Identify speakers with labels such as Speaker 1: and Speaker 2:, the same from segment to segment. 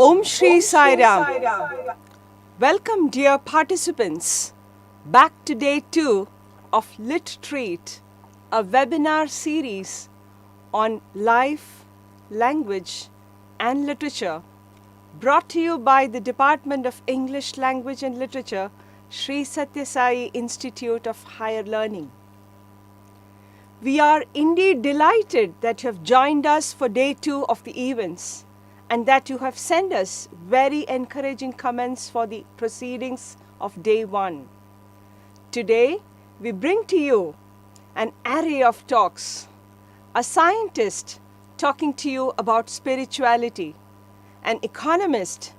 Speaker 1: Om Shri Sai Ram. Welcome, dear participants, back to day 2 of Lit Treat, a webinar series on life, language and literature, brought to you by the Department of English Language and Literature, Sri S Institute of Higher Learning. We are indeed delighted that you have joined us for day 2 of the events and that you have sent us very encouraging comments for the proceedings of day 1. Today, we bring to you an array of talks, a scientist talking to you about spirituality, an economist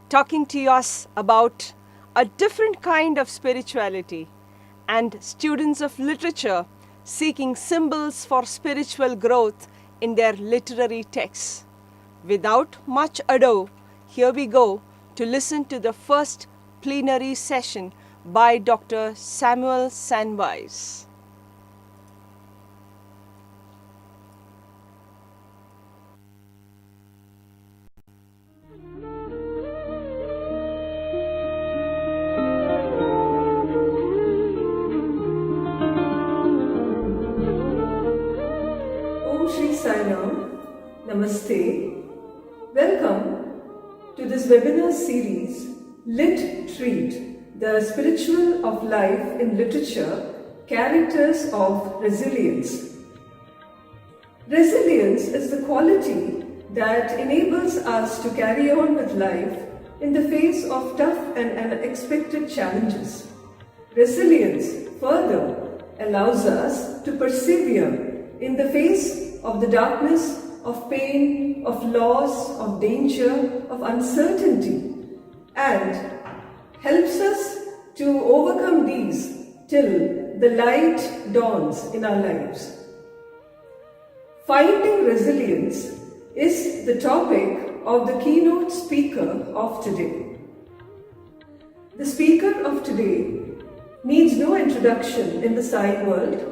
Speaker 1: talking to us about a different kind of spirituality, and students of literature seeking symbols for spiritual growth in their literary texts. Without much ado, here we go to listen to the first plenary session by Dr. H Sandweiss.
Speaker 2: Om Shri Sai Ram, Namaste. Welcome to this webinar series, Lit Treat, the Spiritual of Life in Literature, Characters of Resilience. Resilience is the quality that enables us to carry on with life in the face of tough and unexpected challenges. Resilience further allows us to persevere in the face of the darkness, of pain, of loss, of danger, of uncertainty, and helps us to overcome these till the light dawns in our lives. Finding resilience is the topic of the keynote speaker of today. The speaker of today needs no introduction in the Sai world,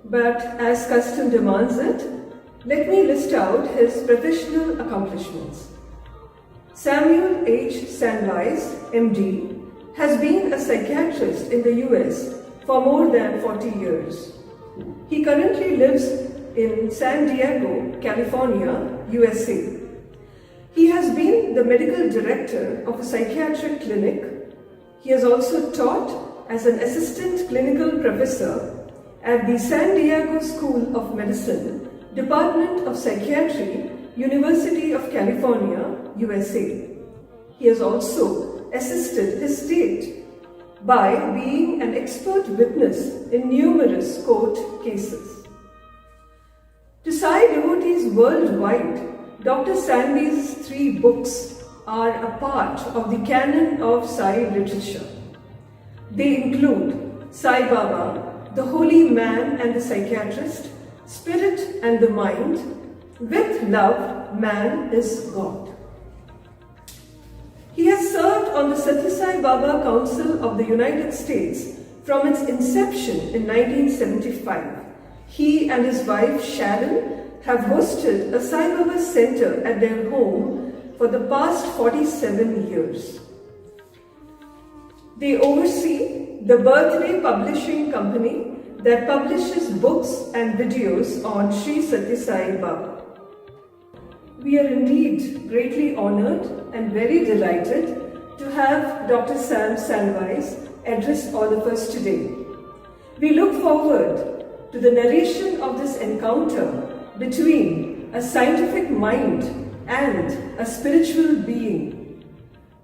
Speaker 2: but as custom demands it, let me list out his professional accomplishments. Samuel H. Sandweiss, MD, has been a psychiatrist in the US for more than 40 years. He currently lives in San Diego, California, USA. He has been the medical director of a psychiatric clinic. He has also taught as an assistant clinical professor at the San Diego School of Medicine, Department of Psychiatry, University of California, USA. He has also assisted his state by being an expert witness in numerous court cases. To Sai devotees worldwide, Dr. Sandweiss' 3 books are a part of the canon of Sai literature. They include Sai Baba, The Holy Man and the Psychiatrist, Spirit and the Mind, With Love, Man is God. He has served on the Sathya Sai Baba Council of the United States from its inception in 1975. He and his wife Sharon have hosted a Sai Baba center at their home for the past 47 years. They oversee the Birthday Publishing Company that publishes books and videos on Sri Sathya Sai Baba. We are indeed greatly honored and very delighted to have Dr. Sam Sandweiss address all of us today. We look forward to the narration of this encounter between a scientific mind and a spiritual being,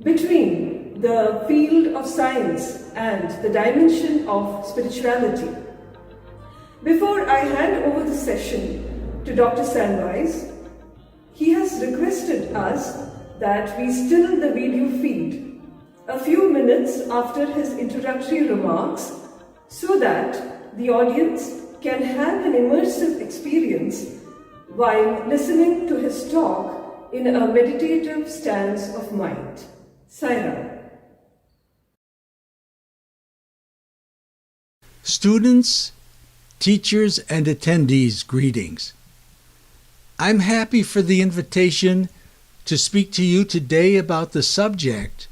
Speaker 2: between the field of science and the dimension of spirituality. Before I hand over the session to Dr. Sandweiss, he has requested us that we still the video feed a few minutes after his introductory remarks so that the audience can have an immersive experience while listening to his talk in a meditative stance of mind. Sai Ram.
Speaker 3: Students, teachers, and attendees, greetings. I'm happy for the invitation to speak to you today about the subject,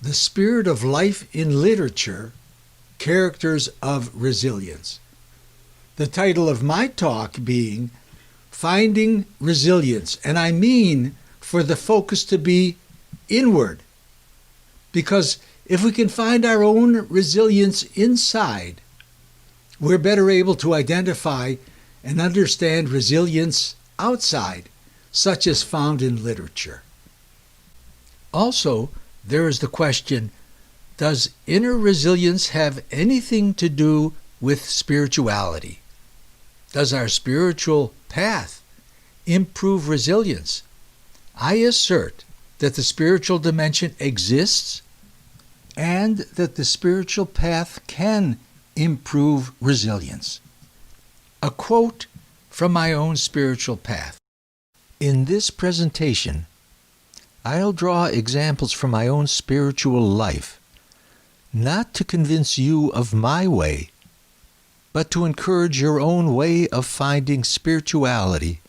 Speaker 3: the spirit of life in literature, characters of resilience. The title of my talk being Finding Resilience, and I mean for the focus to be inward, because if we can find our own resilience inside, we're better able to identify and understand resilience outside, such as found in literature. Also, there is the question, does inner resilience have anything to do with spirituality? Does our spiritual path improve resilience? I assert that the spiritual dimension exists and that the spiritual path can improve resilience. A quote from my own spiritual path. In this presentation, I'll draw examples from my own spiritual life, not to convince you of my way, but to encourage your own way of finding spirituality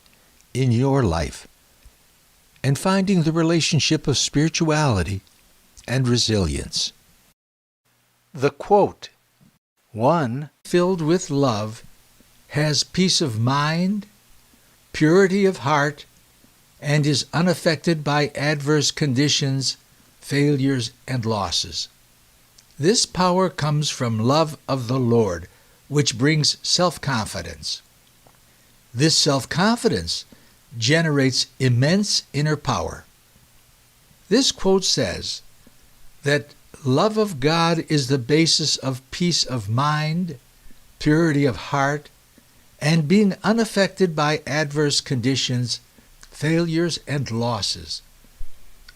Speaker 3: in your life and finding the relationship of spirituality and resilience. The quote, "One filled with love has peace of mind, purity of heart, and is unaffected by adverse conditions, failures, and losses. This power comes from love of the Lord, which brings self-confidence. This self-confidence generates immense inner power." This quote says that love of God is the basis of peace of mind, purity of heart, and being unaffected by adverse conditions, failures, and losses.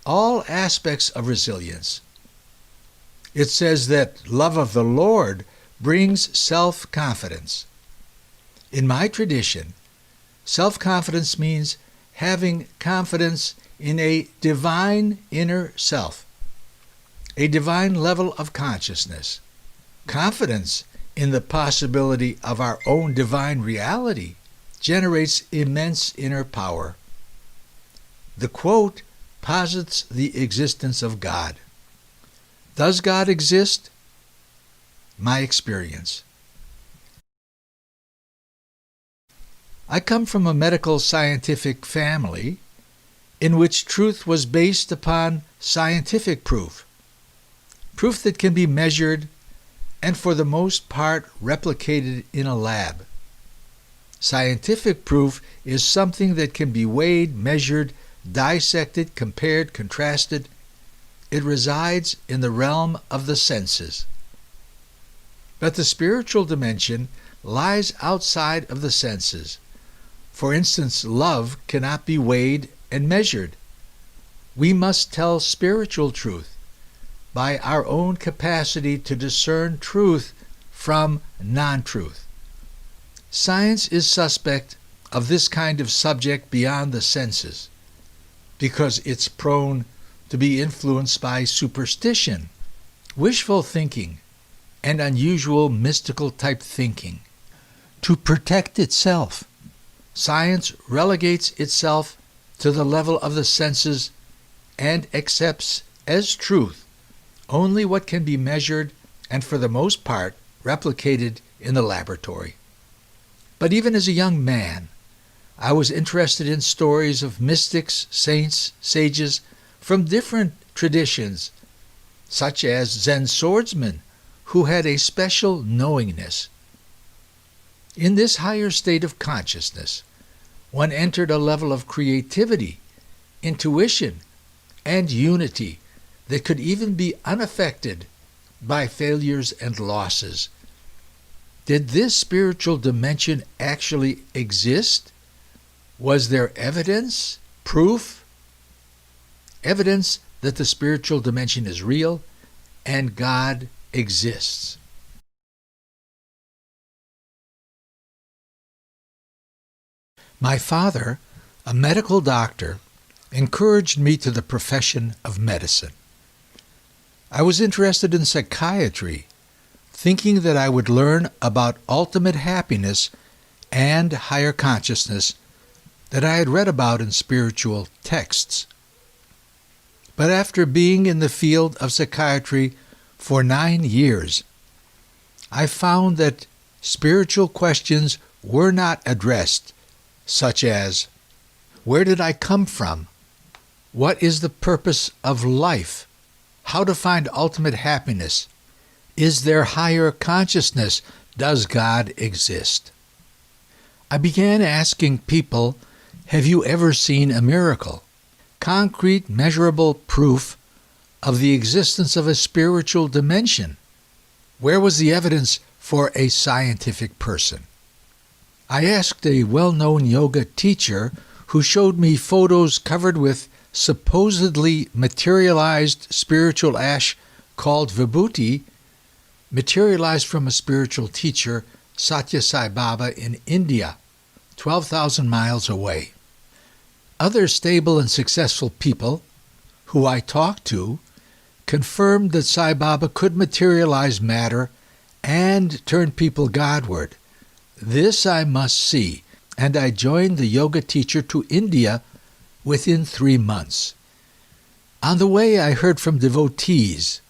Speaker 3: All aspects of resilience. It says that love of the Lord brings self-confidence. In my tradition, self-confidence means having confidence in a divine inner self, a divine level of consciousness, confidence in the possibility of our own divine reality generates immense inner power. The quote posits the existence of God. Does God exist? My experience. I come from a medical scientific family in which truth was based upon scientific proof that can be measured and for the most part replicated in a lab. Scientific proof is something that can be weighed, measured, dissected, compared, contrasted. It resides in the realm of the senses. But the spiritual dimension lies outside of the senses. For instance, love cannot be weighed and measured. We must tell spiritual truth by our own capacity to discern truth from non-truth. Science is suspect of this kind of subject beyond the senses because it's prone to be influenced by superstition, wishful thinking, and unusual mystical type thinking. To protect itself, science relegates itself to the level of the senses and accepts as truth only what can be measured and for the most part replicated in the laboratory. But even as a young man, I was interested in stories of mystics, saints, sages from different traditions, such as Zen swordsmen who had a special knowingness. In this higher state of consciousness, one entered a level of creativity, intuition, and unity that could even be unaffected by failures and losses. Did this spiritual dimension actually exist? Was there evidence, proof, evidence that the spiritual dimension is real and God exists? My father, a medical doctor, encouraged me to the profession of medicine. I was interested in psychiatry, thinking that I would learn about ultimate happiness and higher consciousness that I had read about in spiritual texts. But after being in the field of psychiatry for 9 years, I found that spiritual questions were not addressed, such as, where did I come from? What is the purpose of life? How to find ultimate happiness? Is there higher consciousness? Does God exist? I began asking people, have you ever seen a miracle? Concrete, measurable proof of the existence of a spiritual dimension. Where was the evidence for a scientific person? I asked a well-known yoga teacher who showed me photos covered with supposedly materialized spiritual ash called vibhuti, materialized from a spiritual teacher, Satya Sai Baba, in India, 12,000 miles away. Other stable and successful people who I talked to confirmed that Sai Baba could materialize matter and turn people Godward. This I must see, and I joined the yoga teacher to India within 3 months. On the way, I heard from devotees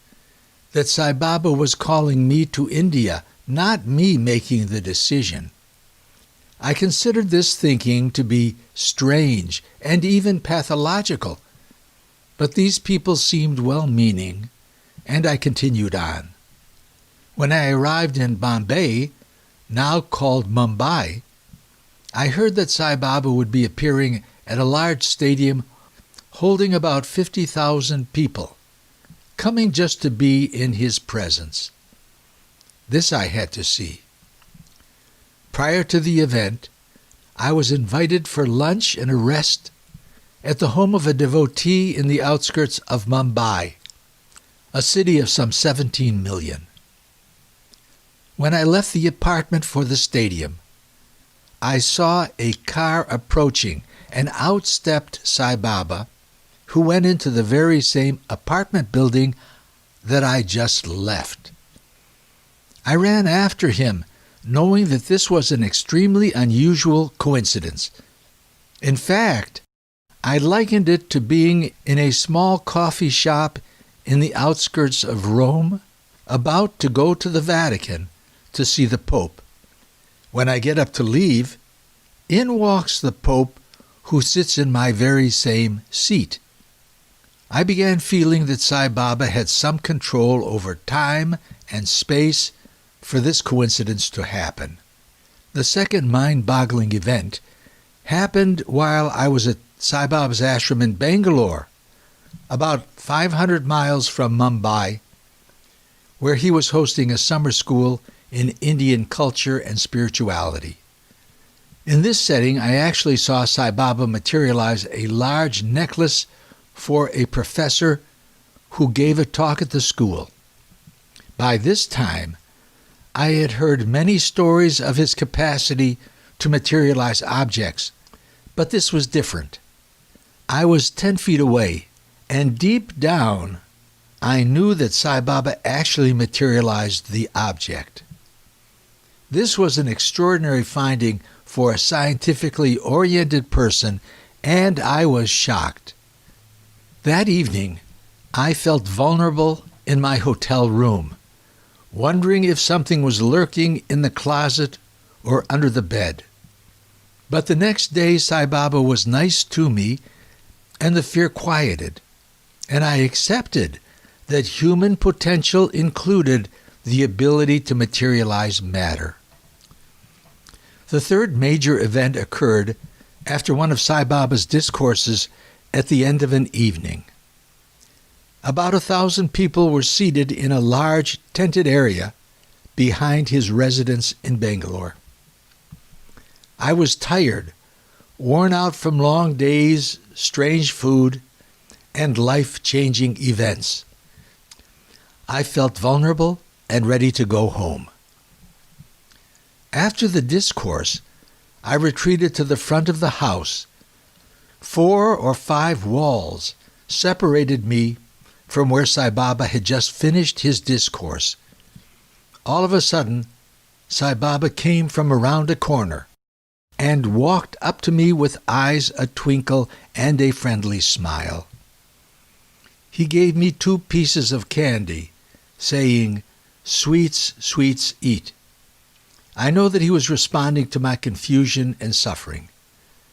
Speaker 3: that Sai Baba was calling me to India, not me making the decision. I considered this thinking to be strange and even pathological, but these people seemed well-meaning, and I continued on. When I arrived in Bombay, now called Mumbai, I heard that Sai Baba would be appearing at a large stadium holding about 50,000 people, coming just to be in his presence. This I had to see. Prior to the event, I was invited for lunch and a rest at the home of a devotee in the outskirts of Mumbai, a city of some 17 million. When I left the apartment for the stadium, I saw a car approaching and out stepped Sai Baba, who went into the very same apartment building that I just left. I ran after him, knowing that this was an extremely unusual coincidence. In fact, I likened it to being in a small coffee shop in the outskirts of Rome, about to go to the Vatican to see the Pope. When I get up to leave, in walks the Pope, who sits in my very same seat. I began feeling that Sai Baba had some control over time and space for this coincidence to happen. The second mind-boggling event happened while I was at Sai Baba's ashram in Bangalore, about 500 miles from Mumbai, where he was hosting a summer school in Indian culture and spirituality. In this setting, I actually saw Sai Baba materialize a large necklace for a professor who gave a talk at the school. By this time, I had heard many stories of his capacity to materialize objects, but this was different. I was 10 feet away, and deep down, I knew that Sai Baba actually materialized the object. This was an extraordinary finding for a scientifically oriented person, and I was shocked. That evening, I felt vulnerable in my hotel room, wondering if something was lurking in the closet or under the bed. But the next day, Sai Baba was nice to me, and the fear quieted, and I accepted that human potential included the ability to materialize matter. The third major event occurred after one of Sai Baba's discourses at the end of an evening. About 1,000 people were seated in a large tented area behind his residence in Bangalore. I was tired, worn out from long days, strange food, and life-changing events. I felt vulnerable and ready to go home. After the discourse, I retreated to the front of the house. 4 or 5 walls separated me from where Sai Baba had just finished his discourse. All of a sudden, Sai Baba came from around a corner and walked up to me with eyes a-twinkle and a friendly smile. he gave me 2 pieces of candy, saying, "Sweets, sweets, eat." I know that he was responding to my confusion and suffering.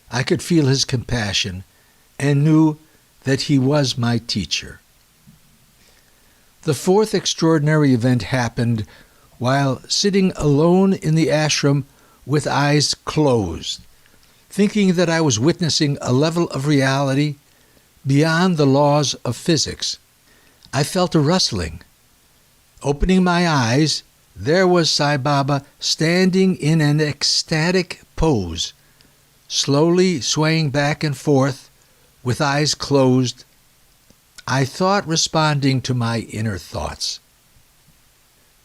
Speaker 3: I could feel his compassion and knew that he was my teacher. The 4th extraordinary event happened while sitting alone in the ashram with eyes closed, thinking that I was witnessing a level of reality beyond the laws of physics. I felt a rustling. Opening my eyes, there was Sai Baba standing in an ecstatic pose, slowly swaying back and forth with eyes closed, I thought responding to my inner thoughts.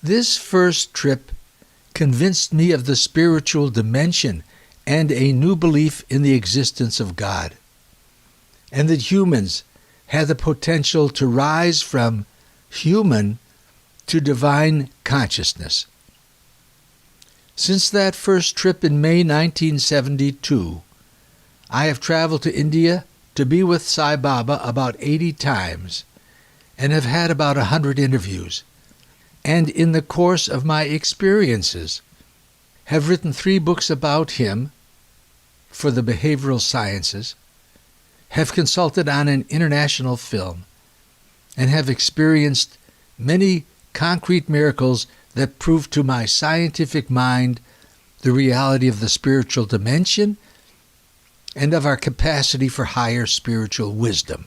Speaker 3: This first trip convinced me of the spiritual dimension and a new belief in the existence of God, and that humans had the potential to rise from human to divine consciousness. Since that first trip in May 1972, I have traveled to India to be with Sai Baba about 80 times and have had about 100 interviews, and in the course of my experiences have written 3 books about him for the behavioral sciences, have consulted on an international film, and have experienced many concrete miracles that prove to my scientific mind the reality of the spiritual dimension and of our capacity for higher spiritual wisdom.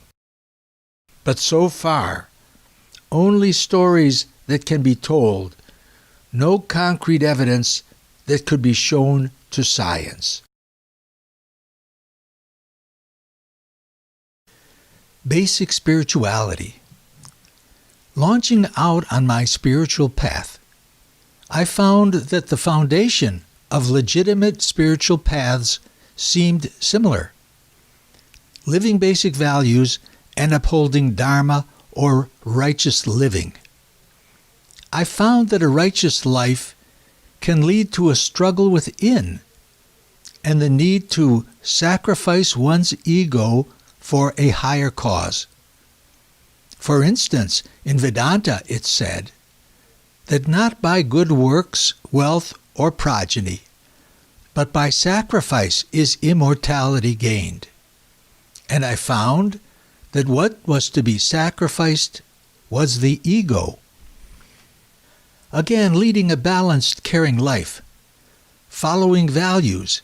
Speaker 3: But so far, only stories that can be told, no concrete evidence that could be shown to science. Basic spirituality. Launching out on my spiritual path, I found that the foundation of legitimate spiritual paths seemed similar. Living basic values and upholding dharma or righteous living. I found that a righteous life can lead to a struggle within and the need to sacrifice one's ego for a higher cause. For instance, in Vedanta it's said that not by good works, wealth, or progeny, but by sacrifice is immortality gained. And I found that what was to be sacrificed was the ego. Again, leading a balanced, caring life, following values,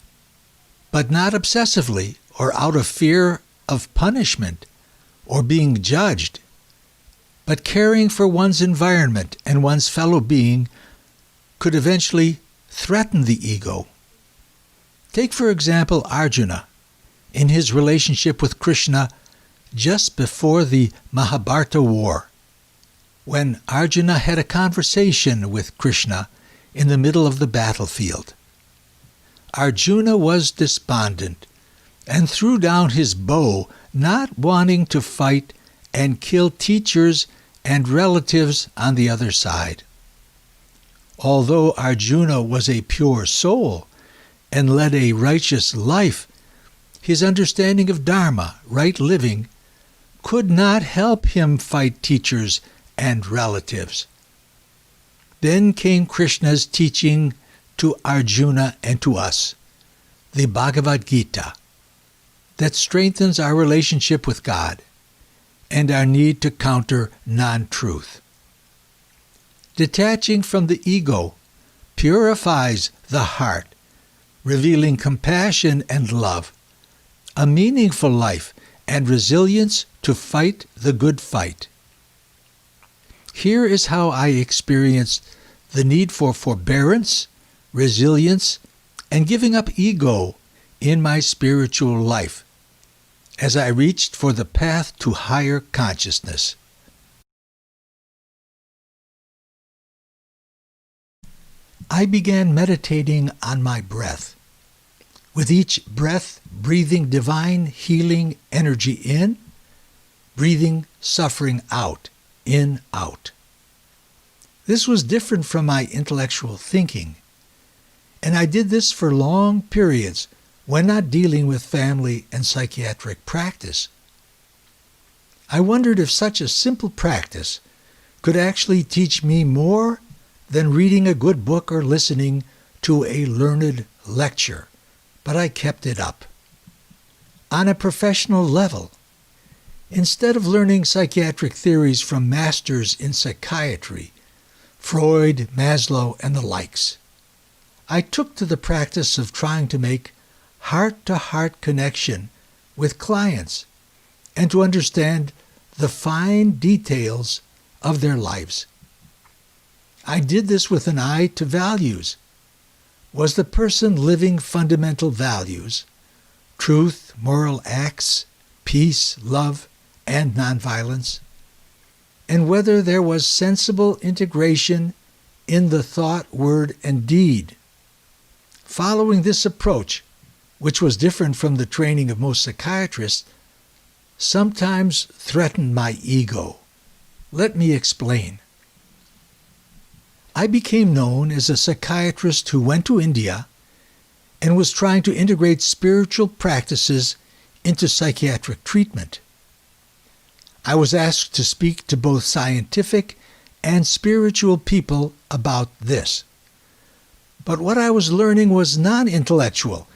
Speaker 3: but not obsessively or out of fear of punishment or being judged, but caring for one's environment and one's fellow being could eventually threaten the ego. Take, for example, Arjuna in his relationship with Krishna just before the Mahabharata war, when Arjuna had a conversation with Krishna in the middle of the battlefield. Arjuna was despondent and threw down his bow, not wanting to fight and kill teachers and relatives on the other side. Although Arjuna was a pure soul and led a righteous life, his understanding of dharma, right living, could not help him fight teachers and relatives. Then came Krishna's teaching to Arjuna and to us, the Bhagavad Gita, that strengthens our relationship with God and our need to counter non-truth. Detaching from the ego purifies the heart, revealing compassion and love, a meaningful life, and resilience to fight the good fight. Here is how I experienced the need for forbearance, resilience, and giving up ego in my spiritual life as I reached for the path to higher consciousness. I began meditating on my breath, with each breath breathing divine healing energy in, breathing suffering out, in, out. This was different from my intellectual thinking, and I did this for long periods when not dealing with family and psychiatric practice. I wondered if such a simple practice could actually teach me more than reading a good book or listening to a learned lecture, but I kept it up. On a professional level, instead of learning psychiatric theories from masters in psychiatry, Freud, Maslow, and the likes, I took to the practice of trying to make heart-to-heart connection with clients and to understand the fine details of their lives. I did this with an eye to values. Was the person living fundamental values, truth, moral acts, peace, love, and nonviolence? And whether there was sensible integration in the thought, word, and deed. Following this approach, which was different from the training of most psychiatrists, sometimes threatened my ego. Let me explain. I became known as a psychiatrist who went to India and was trying to integrate spiritual practices into psychiatric treatment. I was asked to speak to both scientific and spiritual people about this. But what I was learning was non-intellectual,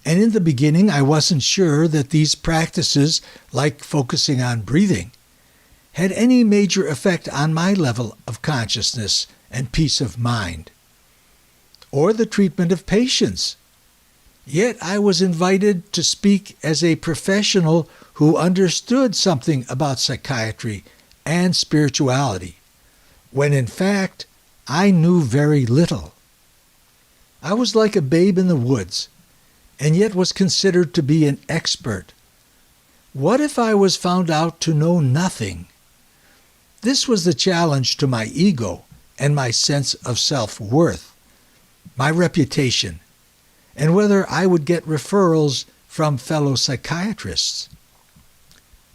Speaker 3: and in the beginning I wasn't sure that these practices, like focusing on breathing, had any major effect on my level of consciousness and peace of mind, or the treatment of patients. Yet I was invited to speak as a professional who understood something about psychiatry and spirituality, when in fact I knew very little. I was like a babe in the woods, and yet was considered to be an expert. What if I was found out to know nothing? This was the challenge to my ego and my sense of self-worth, my reputation, and whether I would get referrals from fellow psychiatrists.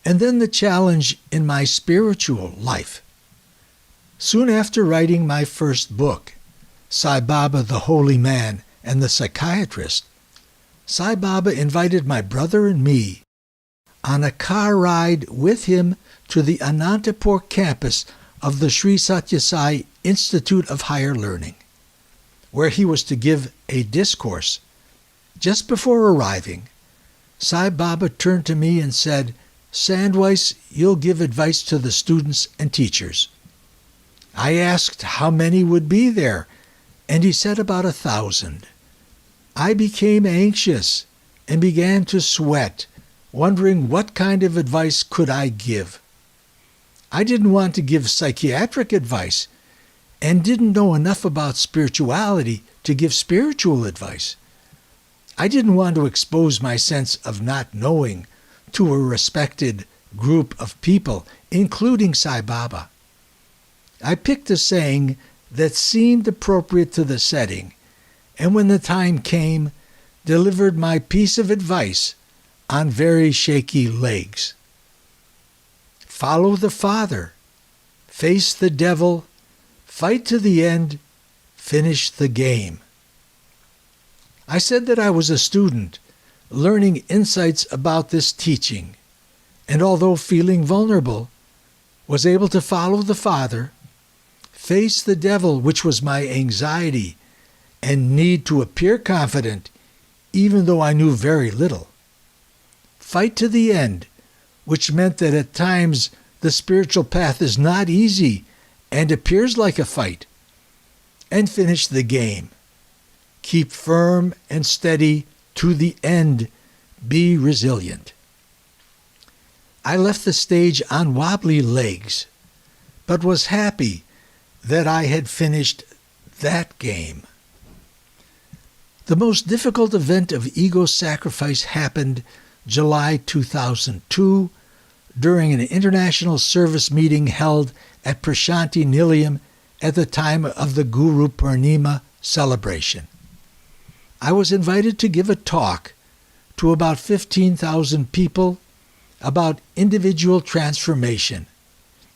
Speaker 3: And then the challenge in my spiritual life. Soon after writing my first book, Sai Baba, the Holy Man and the Psychiatrist, Sai Baba invited my brother and me on a car ride with him to the Anantapur campus of the Sri Sathya Sai Institute of Higher Learning, where he was to give a discourse. Just before arriving, Sai Baba turned to me and said, "Sandweiss, you'll give advice to the students and teachers." I asked how many would be there, and he said about 1,000. I became anxious and began to sweat, wondering what kind of advice could I give. I didn't want to give psychiatric advice and didn't know enough about spirituality to give spiritual advice. I didn't want to expose my sense of not knowing to a respected group of people, including Sai Baba. I picked a saying that seemed appropriate to the setting, and when the time came, delivered my piece of advice on very shaky legs. Follow the Father, face the devil, fight to the end, finish the game. I said that I was a student, learning insights about this teaching, and although feeling vulnerable, was able to follow the Father, face the devil, which was my anxiety, and need to appear confident, even though I knew very little. Fight to the end, which meant that at times the spiritual path is not easy and appears like a fight. And finish the game. Keep firm and steady to the end. Be resilient. I left the stage on wobbly legs, but was happy that I had finished that game. The most difficult event of ego sacrifice happened July 2002 during an international service meeting held at Prashanti Nilayam at the time of the Guru Purnima celebration. I was invited to give a talk to about 15,000 people about individual transformation.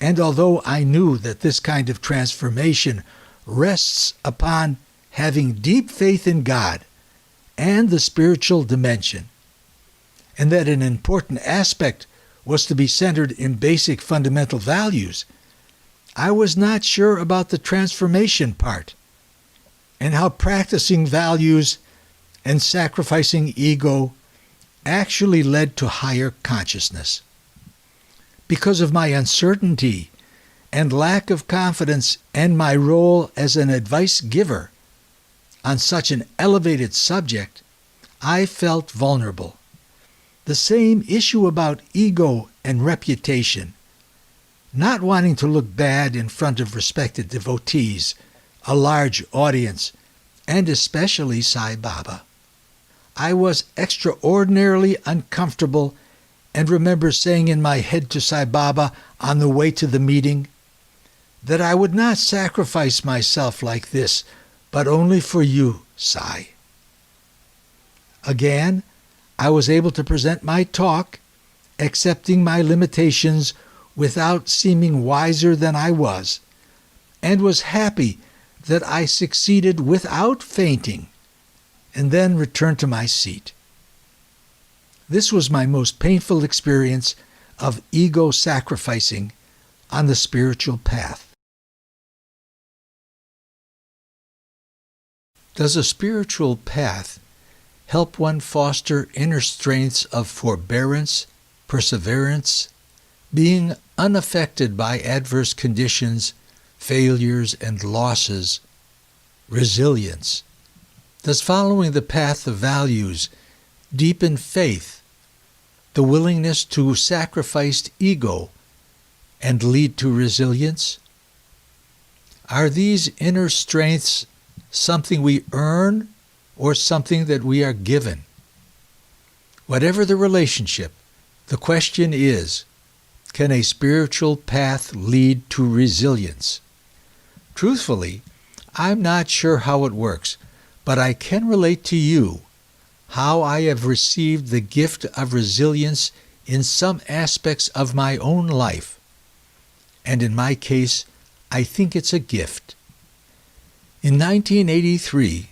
Speaker 3: And although I knew that this kind of transformation rests upon having deep faith in God and the spiritual dimension, and that an important aspect was to be centered in basic fundamental values, I was not sure about the transformation part and how practicing values and sacrificing ego actually led to higher consciousness. Because of my uncertainty and lack of confidence and my role as an advice giver on such an elevated subject, I felt vulnerable. The same issue about ego and reputation, not wanting to look bad in front of respected devotees, a large audience, and especially Sai Baba. I was extraordinarily uncomfortable and remember saying in my head to Sai Baba on the way to the meeting that I would not sacrifice myself like this, but only for you, Sai. Again, I was able to present my talk, accepting my limitations without seeming wiser than I was, and was happy that I succeeded without fainting, and then returned to my seat. This was my most painful experience of ego sacrificing on the spiritual path. Does a spiritual path help one foster inner strengths of forbearance, perseverance, being unaffected by adverse conditions, failures, and losses, resilience? Does following the path of values deepen faith, the willingness to sacrifice ego, and lead to resilience? Are these inner strengths something we earn or something that we are given? Whatever the relationship, the question is, can a spiritual path lead to resilience? Truthfully, I'm not sure how it works, but I can relate to you how I have received the gift of resilience in some aspects of my own life. And in my case, I think it's a gift. In 1983,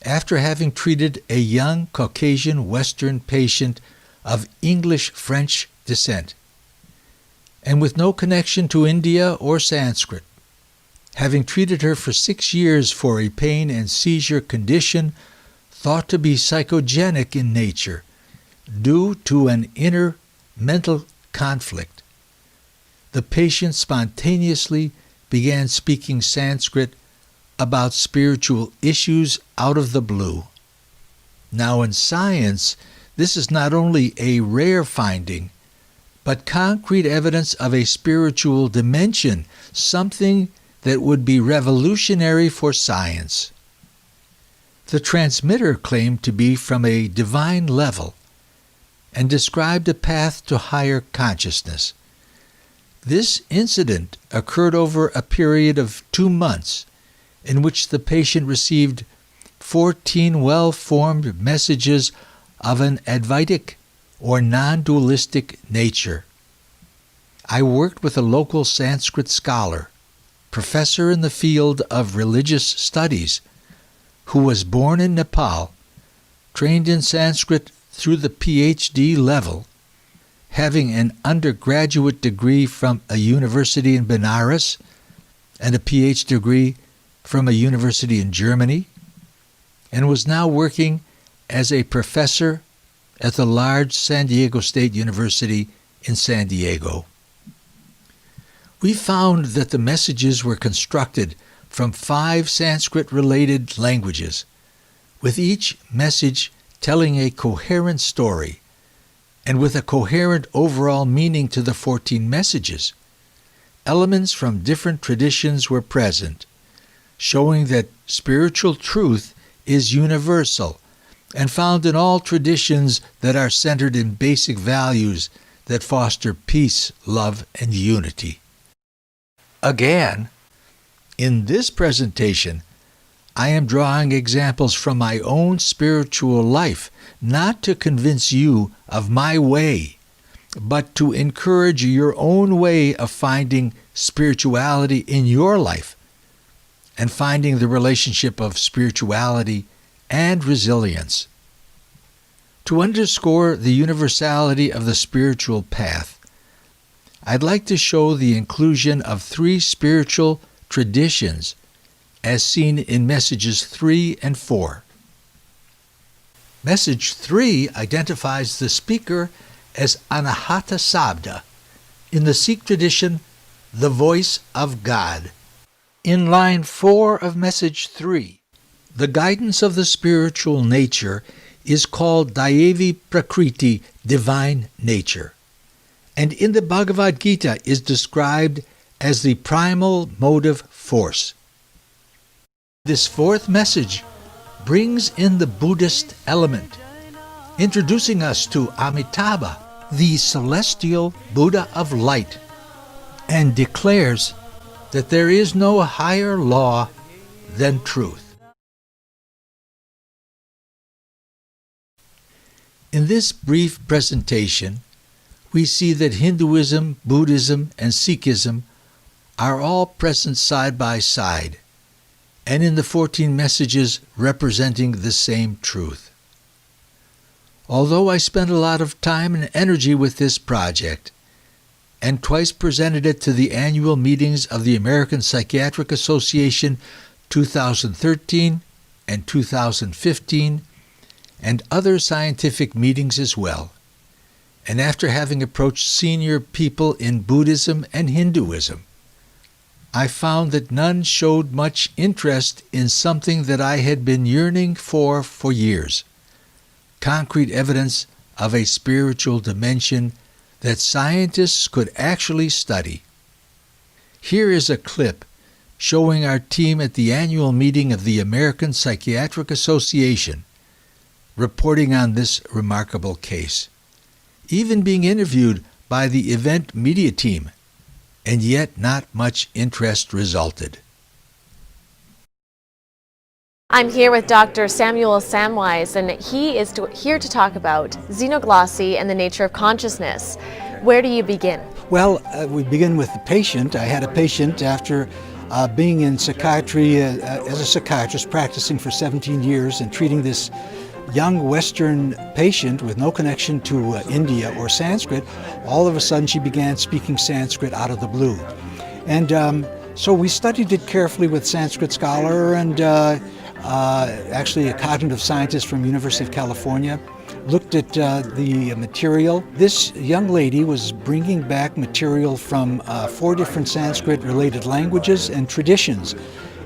Speaker 3: after having treated a young Caucasian Western patient of English-French descent, and with no connection to India or Sanskrit, having treated her for 6 years for a pain and seizure condition thought to be psychogenic in nature due to an inner mental conflict, the patient spontaneously began speaking Sanskrit about spiritual issues out of the blue. Now in science, this is not only a rare finding, but concrete evidence of a spiritual dimension, something that would be revolutionary for science. The transmitter claimed to be from a divine level and described a path to higher consciousness. This incident occurred over a period of 2 months in which the patient received 14 well-formed messages of an Advaitic or non-dualistic nature. I worked with a local Sanskrit scholar, professor in the field of religious studies, who was born in Nepal, trained in Sanskrit through the PhD level, having an undergraduate degree from a university in Benares and a PhD degree from a university in Germany, and was now working as a professor at the large San Diego State University in San Diego. We found that the messages were constructed from 5 Sanskrit-related languages, with each message telling a coherent story and with a coherent overall meaning to the 14 messages. Elements from different traditions were present, showing that spiritual truth is universal and found in all traditions that are centered in basic values that foster peace, love, and unity. Again, in this presentation, I am drawing examples from my own spiritual life, not to convince you of my way, but to encourage your own way of finding spirituality in your life and finding the relationship of spirituality and resilience. To underscore the universality of the spiritual path, I'd like to show the inclusion of 3 spiritual traditions as seen in messages 3 and 4. Message 3 identifies the speaker as Anahata Sabda, in the Sikh tradition, the voice of God. In line 4 of message 3, the guidance of the spiritual nature is called Dayavi Prakriti, divine nature, and in the Bhagavad Gita is described as the primal motive force. This 4th message brings in the Buddhist element, introducing us to Amitabha, the celestial Buddha of light, and declares that there is no higher law than truth. In this brief presentation, we see that Hinduism, Buddhism, and Sikhism are all present side by side, and in the 14 messages representing the same truth. Although I spent a lot of time and energy with this project, and twice presented it to the annual meetings of the American Psychiatric Association 2013 and 2015, and other scientific meetings as well, and after having approached senior people in Buddhism and Hinduism, I found that none showed much interest in something that I had been yearning for years: concrete evidence of a spiritual dimension that scientists could actually study. Here is a clip showing our team at the annual meeting of the American Psychiatric Association reporting on this remarkable case, even being interviewed by the event media team, and yet not much interest resulted.
Speaker 4: I'm here with Dr. Samuel Sandweiss, and he is here to talk about xenoglossy and the nature of consciousness. Where do you begin?
Speaker 5: Well, we begin with the patient. I had a patient after being in psychiatry as a psychiatrist, practicing for 17 years and treating this young Western patient with no connection to India or Sanskrit. All of a sudden she began speaking Sanskrit out of the blue. And so we studied it carefully with Sanskrit scholar and actually a cognitive scientist from University of California, looked at the material. This young lady was bringing back material from 4 different Sanskrit-related languages and traditions,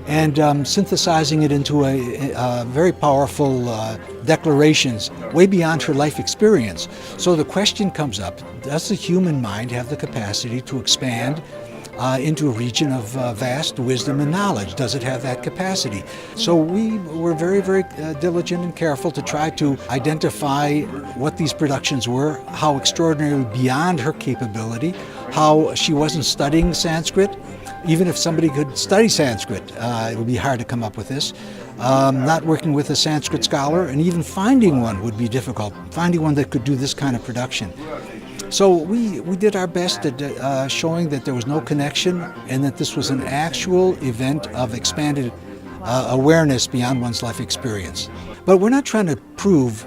Speaker 5: and synthesizing it into a very powerful declarations way beyond her life experience. So the question comes up, does the human mind have the capacity to expand into a region of vast wisdom and knowledge? Does it have that capacity? So we were very, very diligent and careful to try to identify what these productions were, how extraordinarily beyond her capability, how she wasn't studying Sanskrit. Even if somebody could study Sanskrit, it would be hard to come up with this. Not working with a Sanskrit scholar, and even finding one would be difficult, finding one that could do this kind of production. So we did our best at showing that there was no connection and that this was an actual event of expanded awareness beyond one's life experience. But we're not trying to prove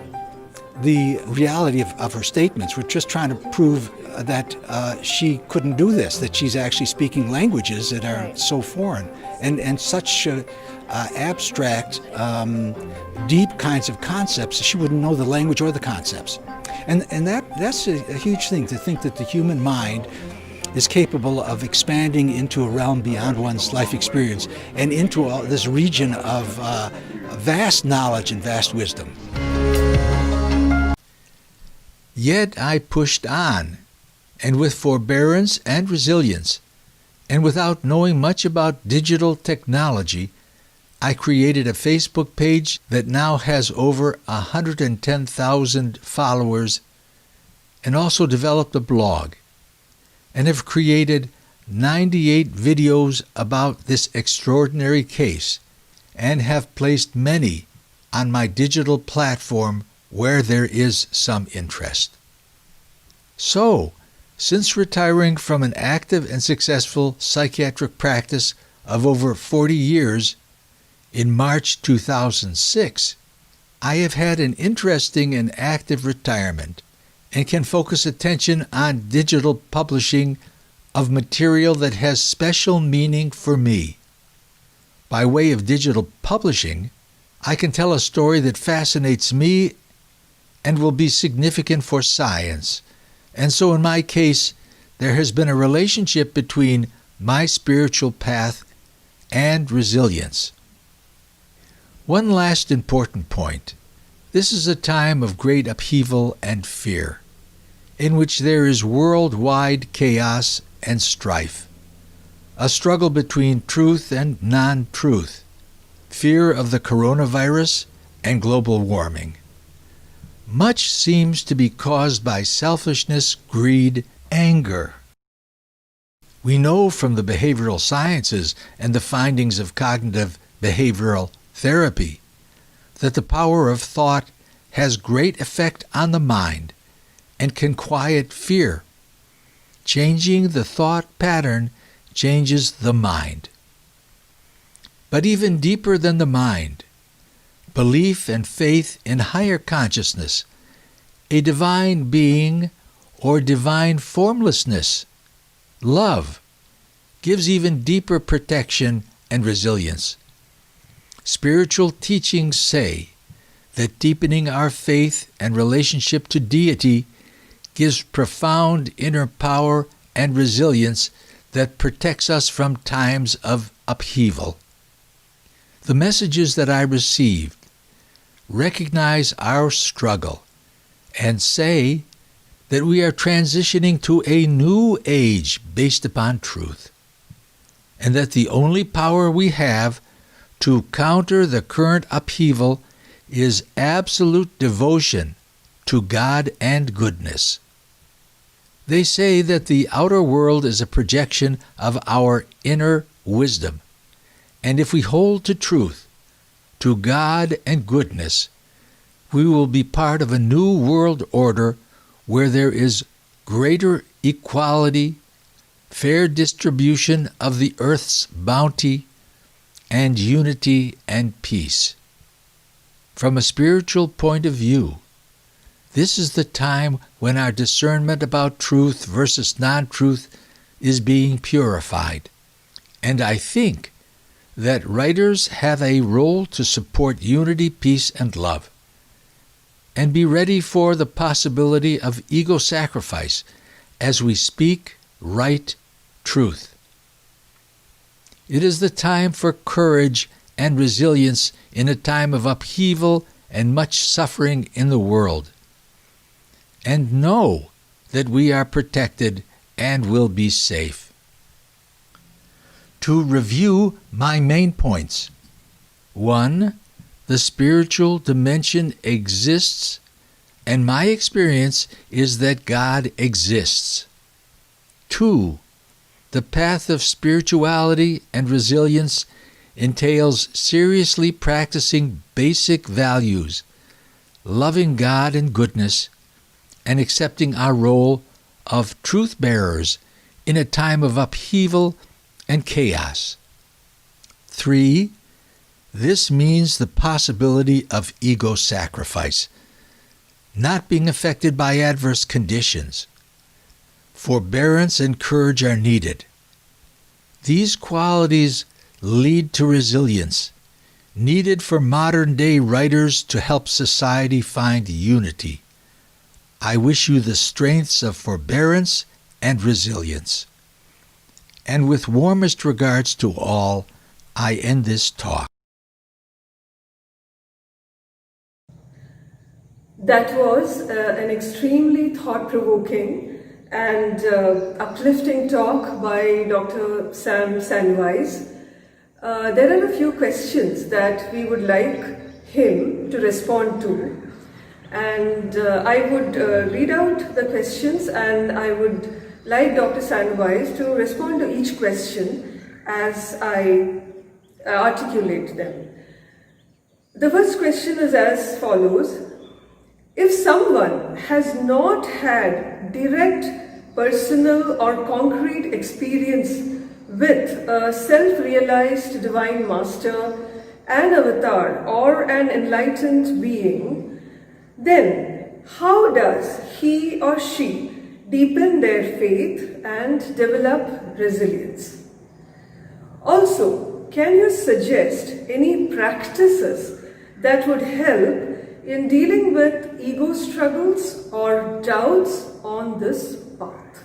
Speaker 5: the reality of her statements. We're just trying to prove that she couldn't do this, that she's actually speaking languages that are so foreign and such abstract, deep kinds of concepts. She wouldn't know the language or the concepts. And that's a huge thing, to think that the human mind is capable of expanding into a realm beyond one's life experience and into this region of vast knowledge and vast wisdom.
Speaker 3: Yet I pushed on, and with forbearance and resilience, and without knowing much about digital technology, I created a Facebook page that now has over 110,000 followers, and also developed a blog, and have created 98 videos about this extraordinary case, and have placed many on my digital platform where there is some interest. So, since retiring from an active and successful psychiatric practice of over 40 years, in March 2006, I have had an interesting and active retirement and can focus attention on digital publishing of material that has special meaning for me. By way of digital publishing, I can tell a story that fascinates me and will be significant for science. And so in my case, there has been a relationship between my spiritual path and resilience. One last important point. This is a time of great upheaval and fear, in which there is worldwide chaos and strife, a struggle between truth and non-truth, fear of the coronavirus and global warming. Much seems to be caused by selfishness, greed, anger. We know from the behavioral sciences and the findings of cognitive behavioral therapy that the power of thought has great effect on the mind and can quiet fear. Changing the thought pattern changes the mind. But even deeper than the mind, belief and faith in higher consciousness, a divine being or divine formlessness, love, gives even deeper protection and resilience. Spiritual teachings say that deepening our faith and relationship to deity gives profound inner power and resilience that protects us from times of upheaval. The messages that I received recognize our struggle and say that we are transitioning to a new age based upon truth, and that the only power we have to counter the current upheaval is absolute devotion to God and goodness. They say that the outer world is a projection of our inner wisdom, and if we hold to truth, to God and goodness, we will be part of a new world order where there is greater equality, fair distribution of the earth's bounty, and unity and peace. From a spiritual point of view, this is the time when our discernment about truth versus non-truth is being purified. And I think that writers have a role to support unity, peace, and love, and be ready for the possibility of ego sacrifice as we speak, write truth. It is the time for courage and resilience in a time of upheaval and much suffering in the world. And know that we are protected and will be safe. To review my main points. 1. The spiritual dimension exists, and my experience is that God exists. 2. The path of spirituality and resilience entails seriously practicing basic values, loving God and goodness, and accepting our role of truth bearers in a time of upheaval and chaos. 3. This means the possibility of ego sacrifice, not being affected by adverse conditions. Forbearance and courage are needed. These qualities lead to resilience, needed for modern-day writers to help society find unity. I wish you the strengths of forbearance and resilience. And with warmest regards to all, I end this talk.
Speaker 2: That was an extremely thought-provoking and uplifting talk by Dr. Sam Sandweiss. There are a few questions that we would like him to respond to. And I would read out the questions, and I would like Dr. Sandweiss to respond to each question as I articulate them. The first question is as follows. If someone has not had direct, personal or concrete experience with a self-realized divine master an avatar or an enlightened being, then how does he or she deepen their faith and develop resilience? Also, can you suggest any practices that would help in dealing with ego struggles or doubts on this path?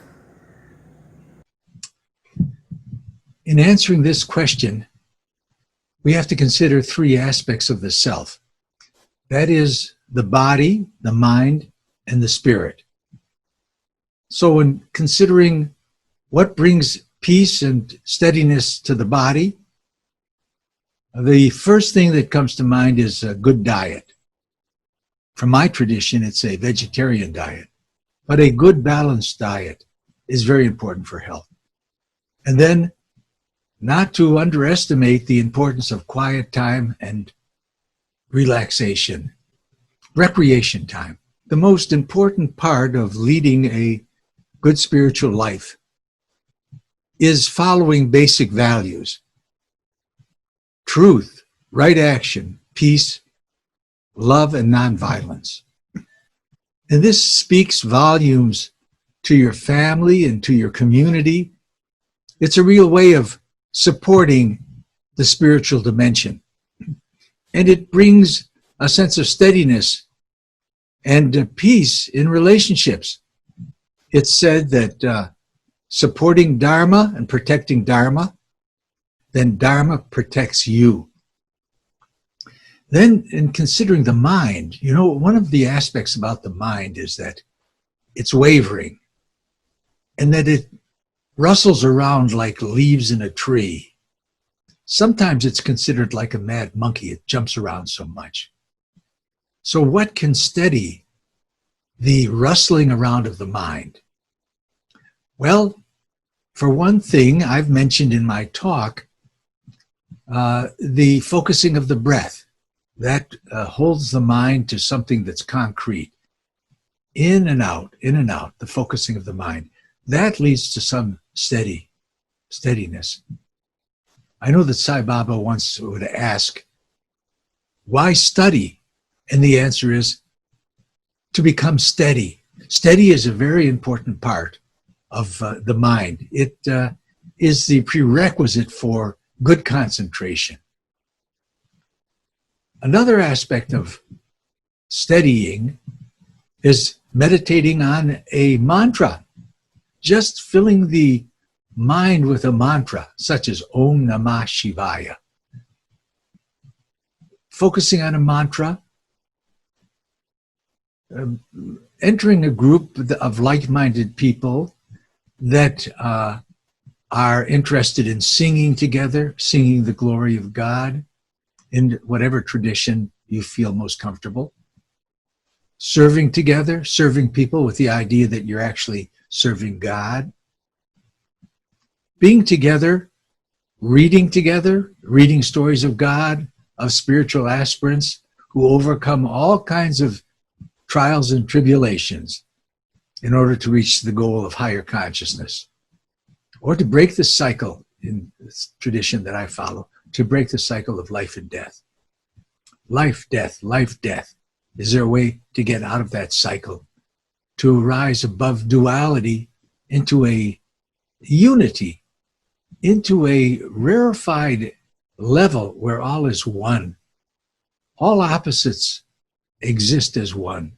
Speaker 3: In answering this question, we have to consider three aspects of the self. That is the body, the mind, and the spirit. So in considering what brings peace and steadiness to the body, the first thing that comes to mind is a good diet. From my tradition, it's a vegetarian diet, but a good balanced diet is very important for health. And then not to underestimate the importance of quiet time and relaxation, recreation time. The most important part of leading a good spiritual life is following basic values: truth, right action, peace, love, and nonviolence. And this speaks volumes to your family and to your community. It's a real way of supporting the spiritual dimension. And it brings a sense of steadiness and peace in relationships. It's said that supporting Dharma and protecting Dharma, then Dharma protects you. Then in considering the mind, one of the aspects about the mind is that it's wavering and that it rustles around like leaves in a tree. Sometimes it's considered like a mad monkey. It jumps around so much. So what can steady the rustling around of the mind? Well, for one thing, I've mentioned in my talk, the focusing of the breath. That holds the mind to something that's concrete. In and out, the focusing of the mind. That leads to some steadiness. I know that Sai Baba once would ask, why study? And the answer is to become steady. Steady is a very important part of the mind. It is the prerequisite for good concentration. Another aspect of steadying is meditating on a mantra. Just filling the mind with a mantra, such as Om Namah Shivaya. Focusing on a mantra, entering a group of like-minded people that are interested in singing together, singing the glory of God in whatever tradition you feel most comfortable. Serving together, serving people with the idea that you're actually serving God. Being together, reading stories of God, of spiritual aspirants who overcome all kinds of trials and tribulations in order to reach the goal of higher consciousness. Or to break the cycle, in this tradition that I follow, to break the cycle of life and death. Life, death, life, death. Is there a way to get out of that cycle? To rise above duality into a unity, into a rarefied level where all is one. All opposites exist as one.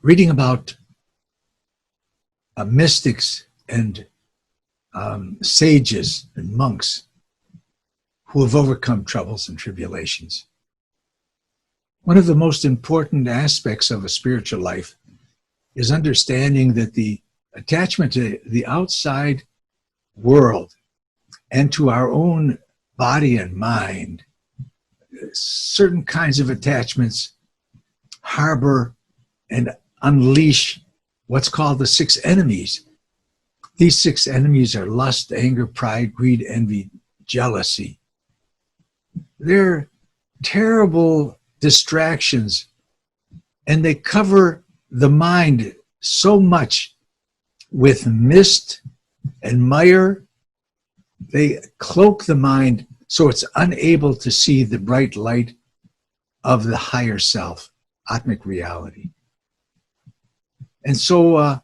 Speaker 3: Reading about mystics and sages and monks who have overcome troubles and tribulations. One of the most important aspects of a spiritual life is understanding that the attachment to the outside world and to our own body and mind, certain kinds of attachments harbor and unleash what's called the 6 enemies. These 6 enemies are lust, anger, pride, greed, envy, jealousy. They're terrible distractions, and they cover the mind so much with mist and mire. They cloak the mind So it's unable to see the bright light of the higher self, Atmic reality. And so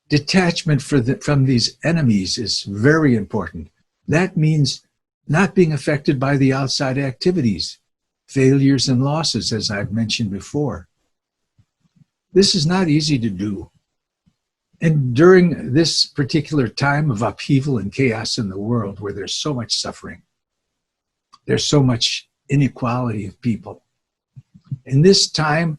Speaker 3: detachment from these enemies is very important. That means not being affected by the outside activities, failures and losses, as I've mentioned before. This is not easy to do. And during this particular time of upheaval and chaos in the world, where there's so much suffering, there's so much inequality of people, in this time,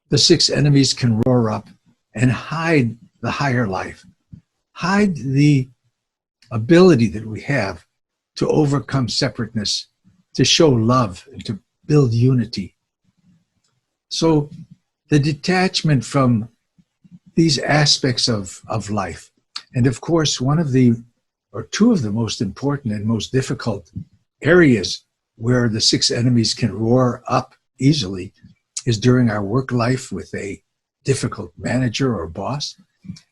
Speaker 3: the six enemies can roar up and hide the higher life, hide the ability that we have to overcome separateness, to show love, and to build unity. So the detachment from these aspects of life, and of course, one of the, or two of the most important and most difficult areas where the six enemies can roar up easily is during our work life with a difficult manager or boss,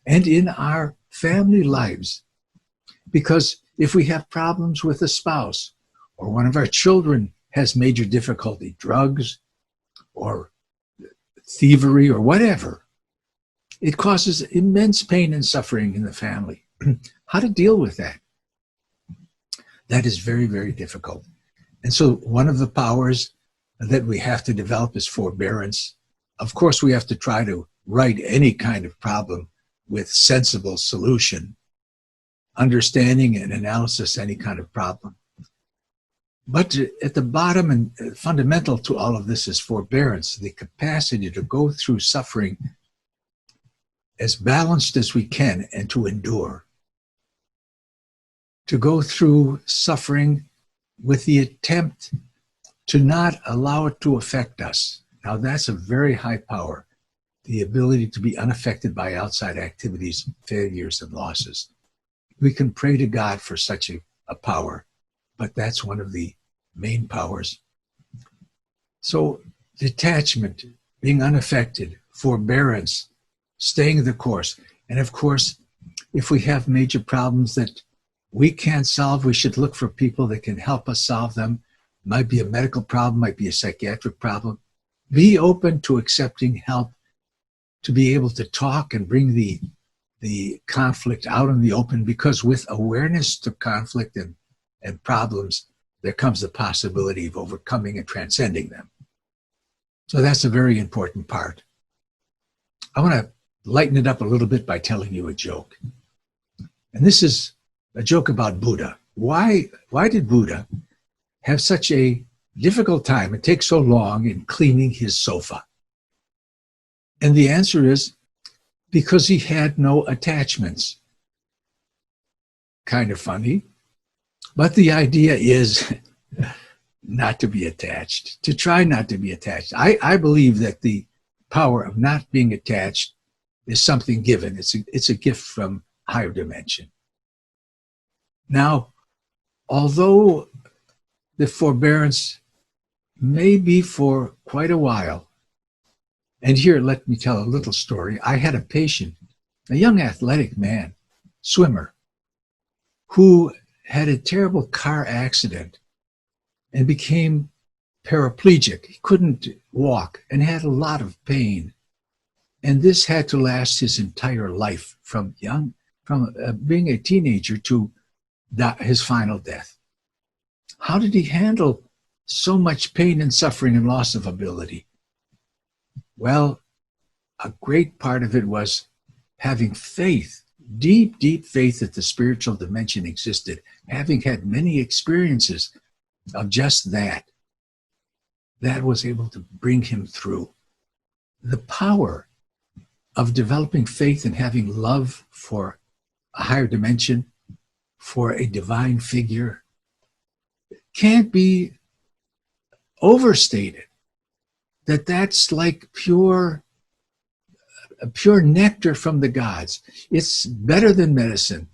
Speaker 3: and in our family lives. Because if we have problems with a spouse, or one of our children has major difficulty, drugs or thievery or whatever, it causes immense pain and suffering in the family. How to deal with that? That is very, very difficult. And so one of the powers that we have to develop is forbearance. Of course, we have to try to right any kind of problem with sensible solution, understanding and analysis any kind of problem. But at the bottom and fundamental to all of this is forbearance, the capacity to go through suffering as balanced as we can and to endure. To go through suffering with the attempt to not allow it to affect us. Now that's a very high power, the ability to be unaffected by outside activities, failures, and losses. We can pray to God for such a power, but that's one of the main powers. So detachment, being unaffected, forbearance, staying the course. And of course, if we have major problems that we can't solve, we should look for people that can help us solve them. Might be a medical problem, might be a psychiatric problem. Be open to accepting help, to be able to talk and bring the conflict out in the open, because with awareness to conflict and problems, there comes the possibility of overcoming and transcending them. So that's a very important part. I want to lighten it up a little bit by telling you a joke. And this is a joke about Buddha. Why did Buddha have such a difficult time and take so long in cleaning his sofa? And the answer is because he had no attachments. Kind of funny, but the idea is not to be attached, to try not to be attached. I believe that the power of not being attached is something given. It's a gift from higher dimension. Now, although the forbearance may be for quite a while, and here let me tell a little story. I had a patient, a young athletic man, swimmer, who had a terrible car accident and became paraplegic. He couldn't walk and had a lot of pain. And this had to last his entire life, from being a teenager to his final death. How did he handle so much pain and suffering and loss of ability? Well, a great part of it was having faith, deep, deep faith that the spiritual dimension existed, having had many experiences of just that. That was able to bring him through. The power of developing faith and having love for a higher dimension, for a divine figure, can't be overstated. That's like pure nectar from the gods. It's better than medicine.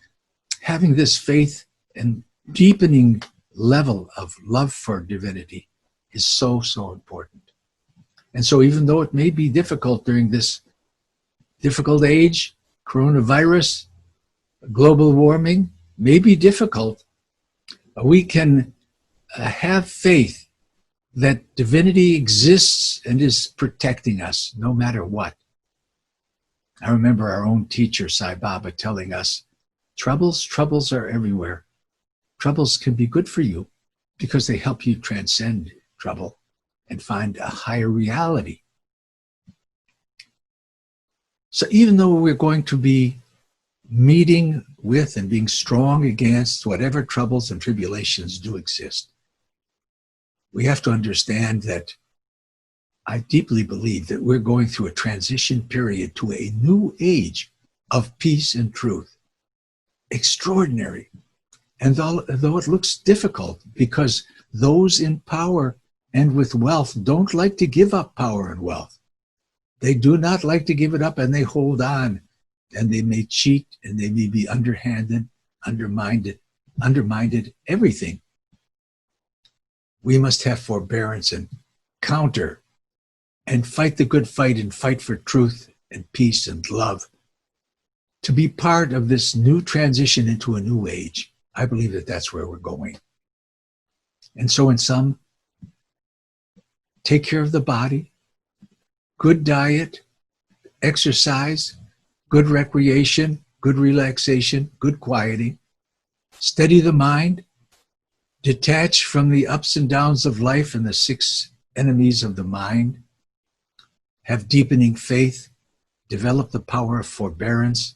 Speaker 3: Having this faith and deepening level of love for divinity is so, so important. And so even though it may be difficult during this difficult age, coronavirus, global warming may be difficult, we can have faith that divinity exists and is protecting us no matter what. I remember our own teacher, Sai Baba, telling us, troubles are everywhere. Troubles can be good for you because they help you transcend trouble and find a higher reality. So even though we're going to be meeting with and being strong against whatever troubles and tribulations do exist, we have to understand that I deeply believe that we're going through a transition period to a new age of peace and truth. Extraordinary. And though it looks difficult because those in power and with wealth don't like to give up power and wealth. They do not like to give it up, and they hold on, and they may cheat, and they may be underhanded, undermined everything. We must have forbearance and counter and fight the good fight and fight for truth and peace and love to be part of this new transition into a new age. I believe that that's where we're going. And so in sum, take care of the body, good diet, exercise, good recreation, good relaxation, good quieting, steady the mind, detach from the ups and downs of life and the 6 enemies of the mind, have deepening faith, develop the power of forbearance,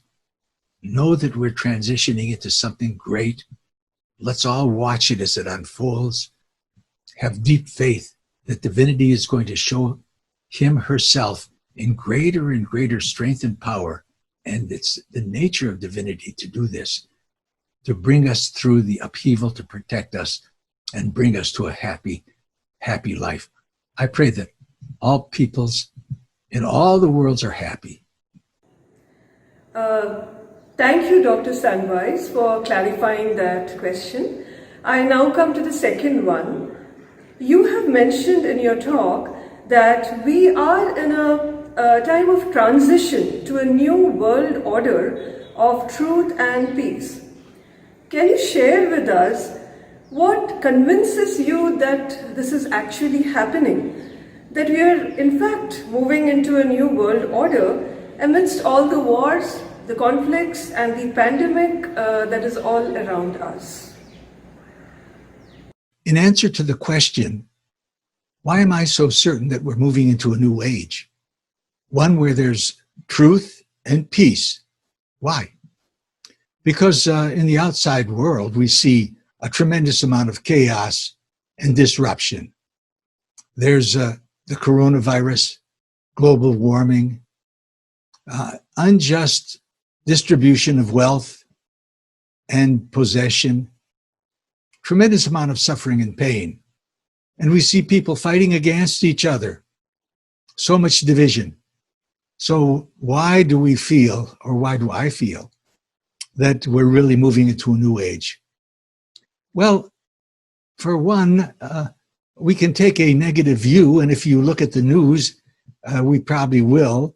Speaker 3: know that we're transitioning into something great. Let's all watch it as it unfolds. Have deep faith that divinity is going to show him herself in greater and greater strength and power. And it's the nature of divinity to do this, to bring us through the upheaval, to protect us and bring us to a happy, happy life. I pray that all peoples in all the worlds are happy.
Speaker 2: Thank you, Dr. Sandweiss, for clarifying that question. I now come to the second one. You have mentioned in your talk that we are in a time of transition to a new world order of truth and peace. Can you share with us what convinces you that this is actually happening? That we are in fact moving into a new world order amidst all the wars, the conflicts and the pandemic that is all around us?
Speaker 3: In answer to the question, why am I so certain that we're moving into a new age? One where there's truth and peace. Why? Because in the outside world, we see a tremendous amount of chaos and disruption. There's the coronavirus, global warming, unjust distribution of wealth and possession, tremendous amount of suffering and pain. And we see people fighting against each other. So much division. So why do we feel, or why do I feel, that we're really moving into a new age? Well, for one, we can take a negative view, and if you look at the news, we probably will.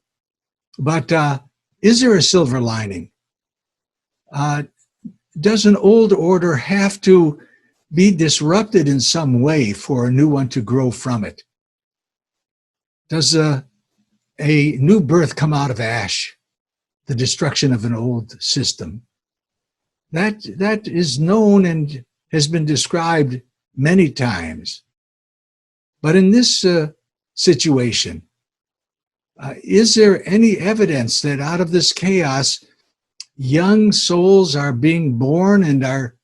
Speaker 3: But is there a silver lining? Does an old order have to be disrupted in some way for a new one to grow from it? Does a new birth come out of ash, the destruction of an old system? That is known and has been described many times. But in this situation, is there any evidence that out of this chaos, young souls are being born and are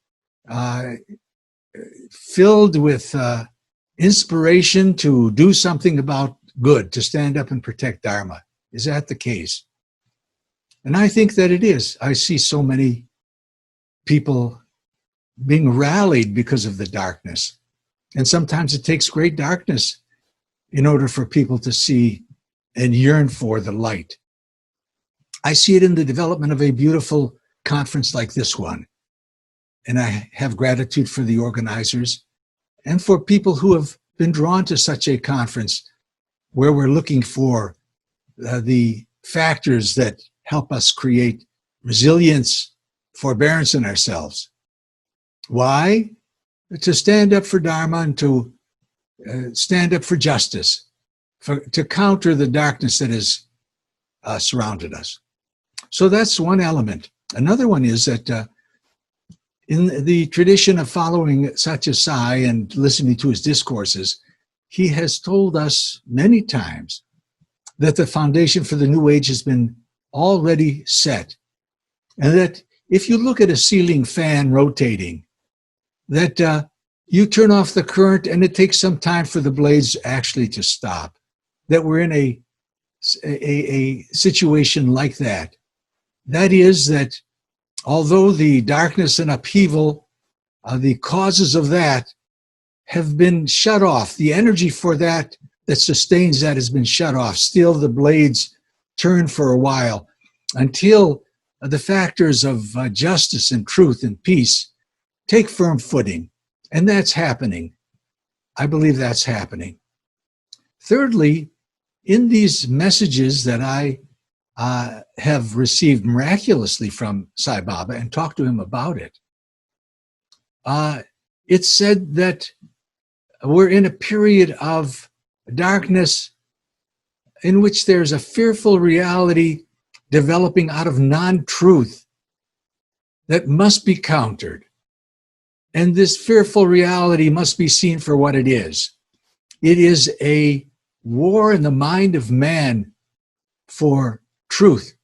Speaker 3: filled with inspiration to do something about good, to stand up and protect Dharma? Is that the case? And I think that it is. I see so many people being rallied because of the darkness. And sometimes it takes great darkness in order for people to see and yearn for the light. I see it in the development of a beautiful conference like this one. And I have gratitude for the organizers and for people who have been drawn to such a conference where we're looking for the factors that help us create resilience, forbearance in ourselves. Why? to stand up for Dharma and to stand up for justice, to counter the darkness that has surrounded us. So that's one element. Another one is that in the tradition of following Satya Sai and listening to his discourses, he has told us many times that the foundation for the new age has been already set. And that if you look at a ceiling fan rotating, that you turn off the current and it takes some time for the blades actually to stop. That we're in a situation like that. That is that although the darkness and upheaval, the causes of that have been shut off, the energy for that sustains that has been shut off. Still the blades turn for a while until the factors of justice and truth and peace take firm footing. And that's happening. I believe that's happening. Thirdly, in these messages that I have received miraculously from Sai Baba and talked to him about it, it's said that we're in a period of darkness in which there's a fearful reality developing out of non-truth that must be countered. And this fearful reality must be seen for what it is. It is a war in the mind of man for truth.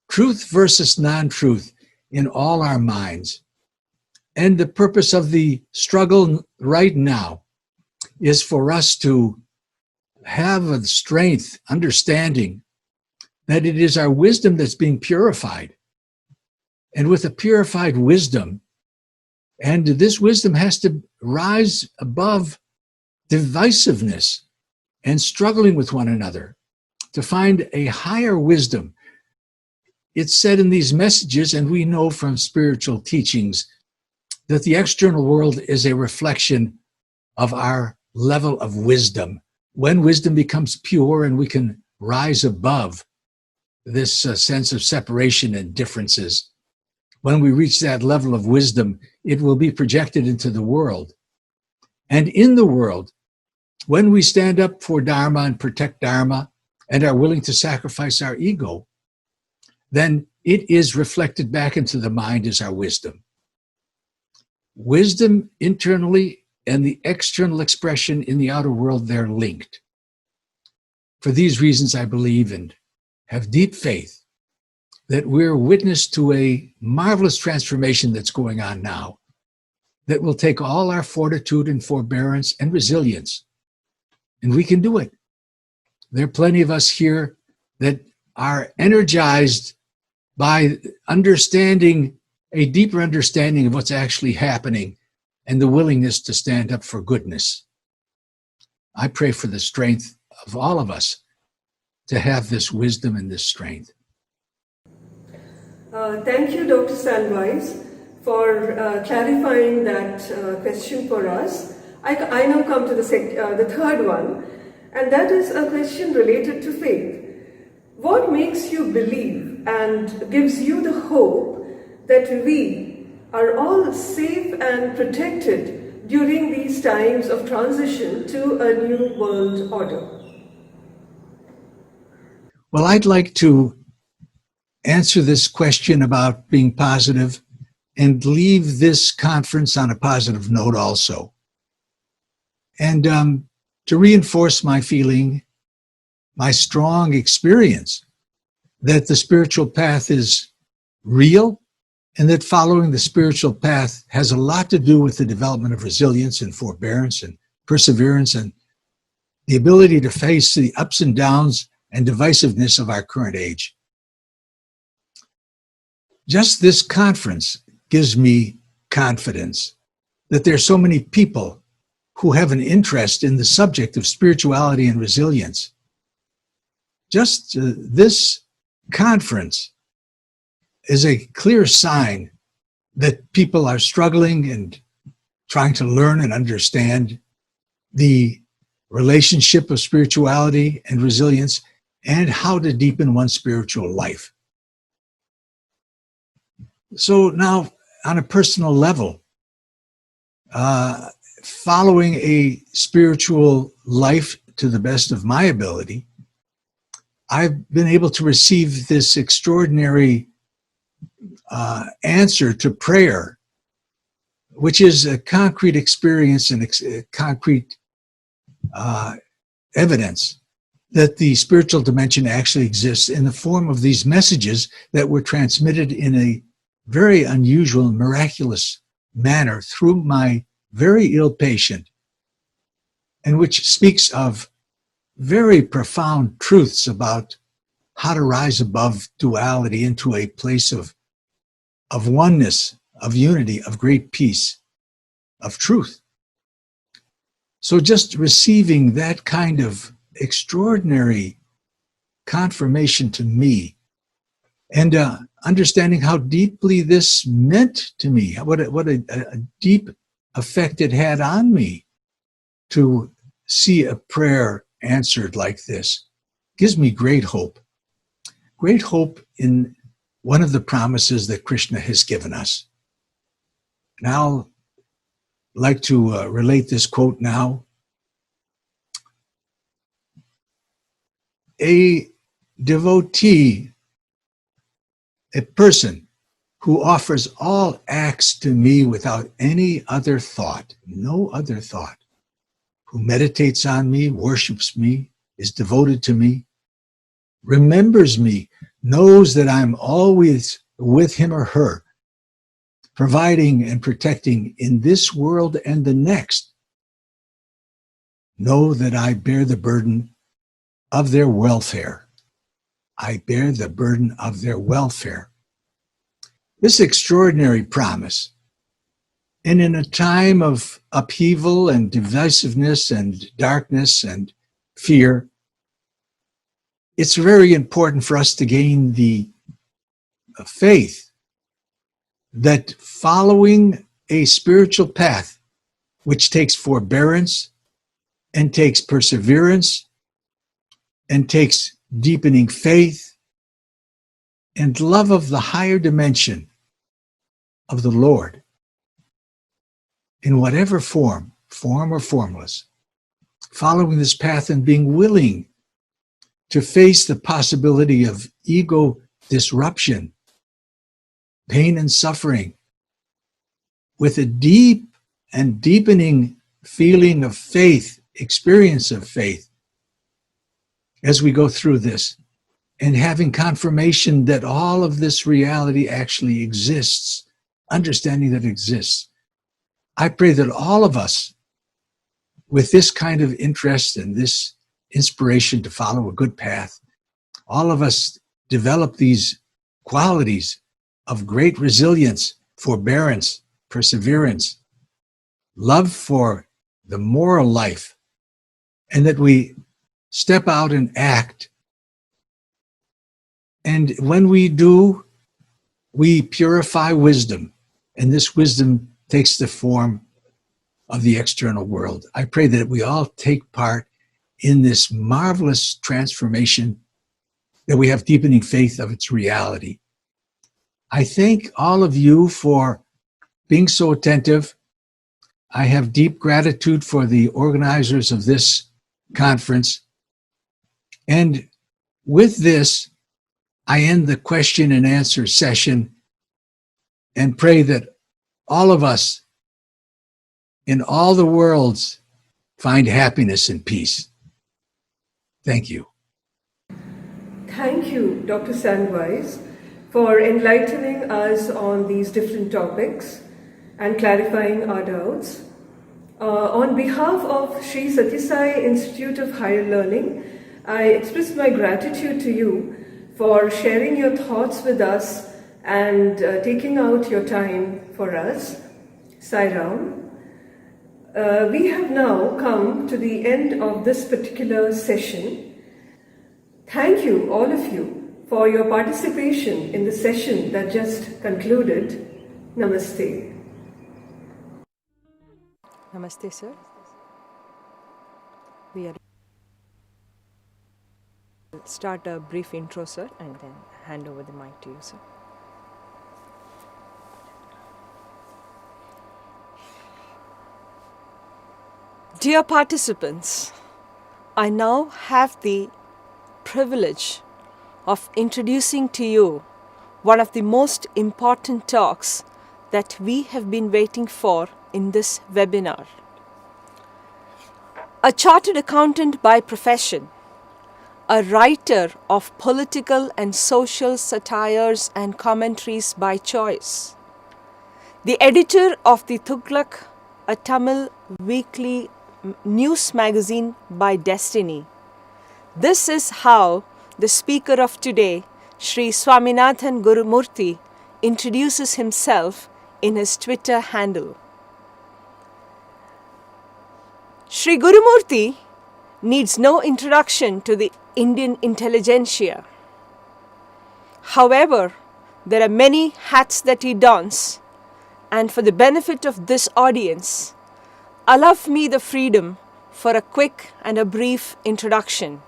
Speaker 3: Truth versus non-truth in all our minds. And the purpose of the struggle right now is for us to have a strength, understanding that it is our wisdom that's being purified. And with a purified wisdom, and this wisdom has to rise above divisiveness and struggling with one another to find a higher wisdom. It's said in these messages, and we know from spiritual teachings, that the external world is a reflection of our level of wisdom. When wisdom becomes pure and we can rise above this sense of separation and differences, when we reach that level of wisdom, it will be projected into the world. And in the world, when we stand up for Dharma and protect Dharma and are willing to sacrifice our ego, then it is reflected back into the mind as our wisdom. Wisdom internally and the external expression in the outer world, they're linked. For these reasons, I believe and have deep faith that we're witness to a marvelous transformation that's going on now that will take all our fortitude and forbearance and resilience, and we can do it. There are plenty of us here that are energized by understanding, a deeper understanding of what's actually happening and the willingness to stand up for goodness. I pray for the strength of all of us to have this wisdom and this strength.
Speaker 2: Thank you, Dr. Sandweiss, for clarifying that question for us. I now come to the third one, and that is a question related to faith. What makes you believe and gives you the hope that we are all safe and protected during these times of transition to a new world order?
Speaker 3: Well, I'd like to answer this question about being positive and leave this conference on a positive note also. And to reinforce my feeling, my strong experience that the spiritual path is real and that following the spiritual path has a lot to do with the development of resilience and forbearance and perseverance and the ability to face the ups and downs and divisiveness of our current age. Just this conference gives me confidence that there are so many people who have an interest in the subject of spirituality and resilience. Just this conference is a clear sign that people are struggling and trying to learn and understand the relationship of spirituality and resilience and how to deepen one's spiritual life. So now, on a personal level, uh, following a spiritual life to the best of my ability, I've been able to receive this extraordinary answer to prayer, which is a concrete experience and concrete evidence that the spiritual dimension actually exists in the form of these messages that were transmitted in a very unusual, miraculous manner through my very ill patient, and which speaks of very profound truths about how to rise above duality into a place of oneness, of unity, of great peace, of truth. So just receiving that kind of extraordinary confirmation to me, and understanding how deeply this meant to me, what a deep effect it had on me to see a prayer answered like this, gives me great hope. Great hope in one of the promises that Krishna has given us. And I'll like to relate this quote now. A devotee, a person who offers all acts to me without any other thought, no other thought, who meditates on me, worships me, is devoted to me, remembers me, knows that I'm always with him or her, providing and protecting in this world and the next. Know that I bear the burden of their welfare. I bear the burden of their welfare. This extraordinary promise, and in a time of upheaval and divisiveness and darkness and fear, it's very important for us to gain the faith that following a spiritual path, which takes forbearance and takes perseverance and takes deepening faith and love of the higher dimension of the Lord, in whatever form or formless, following this path and being willing to face the possibility of ego disruption, pain and suffering, with a deep and deepening feeling of faith, experience of faith, as we go through this, and having confirmation that all of this reality actually exists, understanding that it exists. I pray that all of us, with this kind of interest and this inspiration to follow a good path, all of us develop these qualities of great resilience, forbearance, perseverance, love for the moral life, and that we step out and act. And when we do, we purify wisdom, and this wisdom takes the form of the external world. I pray that we all take part in this marvelous transformation, that we have deepening faith of its reality. I thank all of you for being so attentive. I have deep gratitude for the organizers of this conference. And with this, I end the question and answer session and pray that all of us in all the worlds find happiness and peace. Thank you.
Speaker 2: Thank you, Dr. Sandweiss, for enlightening us on these different topics and clarifying our doubts. On behalf of Sri Satyasai Institute of Higher Learning, I express my gratitude to you for sharing your thoughts with us and taking out your time for us. Sai Ram. We have now come to the end of this particular session. Thank you, all of you, for your participation in the session that just concluded. Namaste.
Speaker 1: Namaste, sir. We are start a brief intro, sir, and then hand over the mic to you, sir. Dear participants, I now have the privilege of introducing to you one of the most important talks that we have been waiting for in this webinar. A chartered accountant by profession, a writer of political and social satires and commentaries by choice, the editor of the Tughlaq, a Tamil weekly news magazine by destiny. This is how the speaker of today, Sri Swaminathan Gurumurthy, introduces himself in his Twitter handle. Sri Gurumurthy needs no introduction to the Indian intelligentsia. However, there are many hats that he dons, and for the benefit of this audience, allow me the freedom for a quick and a brief introduction.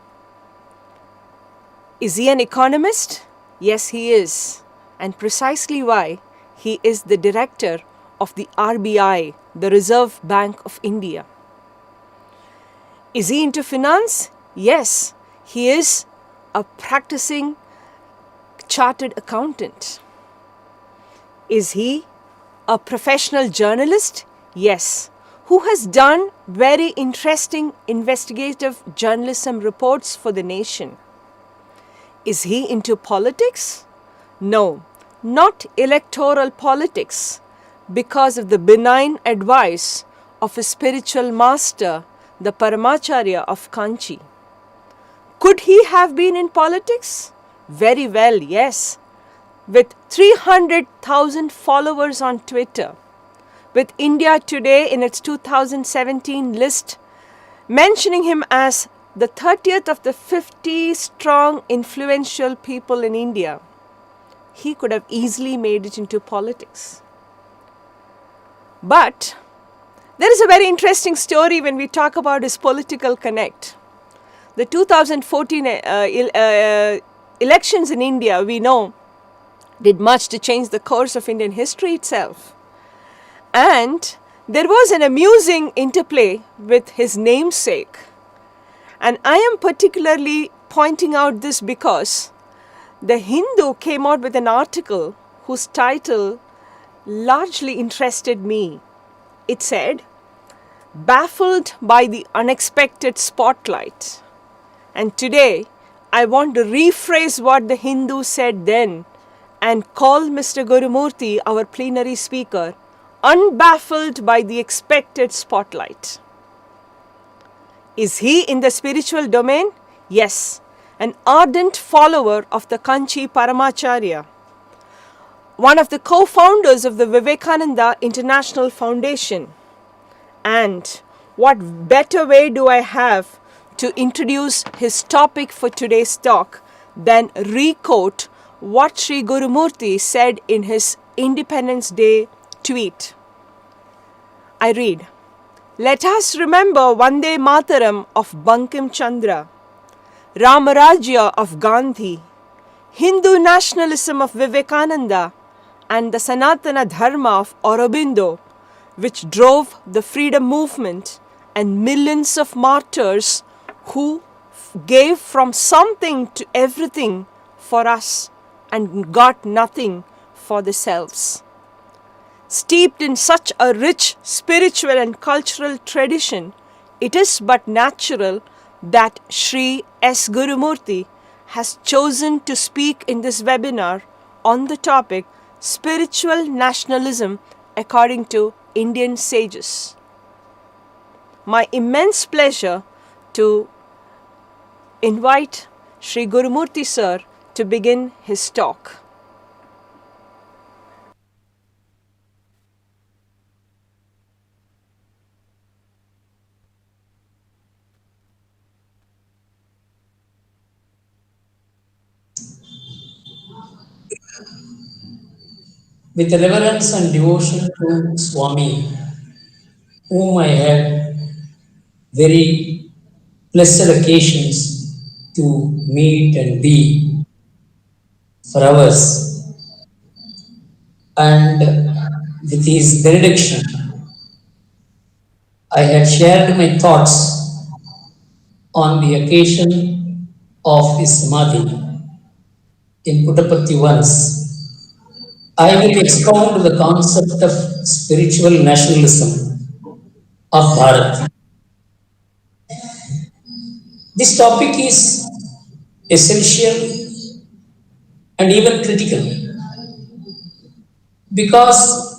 Speaker 1: Is he an economist? Yes, he is, and precisely why he is the director of the RBI, the Reserve Bank of India. Is he into finance? Yes, he is a practicing chartered accountant. Is he a professional journalist? Yes, who has done very interesting investigative journalism reports for the nation. Is he into politics? No, not electoral politics, because of the benign advice of his spiritual master, the Paramacharya of Kanchi. Could he have been in politics? Very well, yes. With 300,000 followers on Twitter, with India Today in its 2017 list mentioning him as the 30th of the 50 strong influential people in India, he could have easily made it into politics. But there is a very interesting story when we talk about his political connect. The 2014 elections in India, we know, did much to change the course of Indian history itself. And there was an amusing interplay with his namesake. And I am particularly pointing out this because the Hindu came out with an article whose title largely interested me. It said, "Baffled by the unexpected spotlight." And today, I want to rephrase what the Hindu said then and call Mr. Gurumurthy, our plenary speaker, unbaffled by the expected spotlight. Is he in the spiritual domain? Yes, an ardent follower of the Kanchi Paramacharya, one of the co-founders of the Vivekananda International Foundation. And what better way do I have to introduce his topic for today's talk than re-quote what Sri Gurumurthy said in his Independence Day tweet. I read, "Let us remember Vande Mataram of Bankim Chandra, Ramarajya of Gandhi, Hindu nationalism of Vivekananda, and the Sanatana Dharma of Aurobindo, which drove the freedom movement and millions of martyrs who gave from something to everything for us and got nothing for themselves. Steeped in such a rich spiritual and cultural tradition, it is but natural that Sri S Gurumurthy has chosen to speak in this webinar on the topic Spiritual Nationalism according to Indian sages. My immense pleasure to invite Sri Gurumurthy sir to begin his talk.
Speaker 6: With reverence and devotion to Swami, whom I had very blessed occasions to meet and be for hours, and with his benediction, I had shared my thoughts on the occasion of his Samadhi in Puttaparthi once. I will expound the concept of spiritual nationalism of Bharat. This topic is essential and even critical because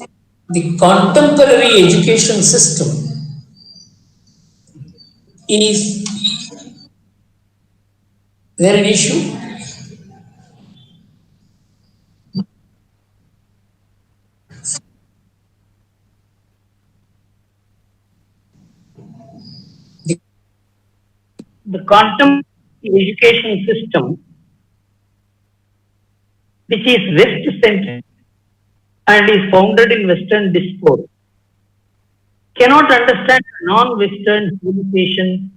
Speaker 6: the contemporary education system is there an issue? The contemporary education system, which is West-centered and is founded in Western discourse, cannot understand non-Western civilization,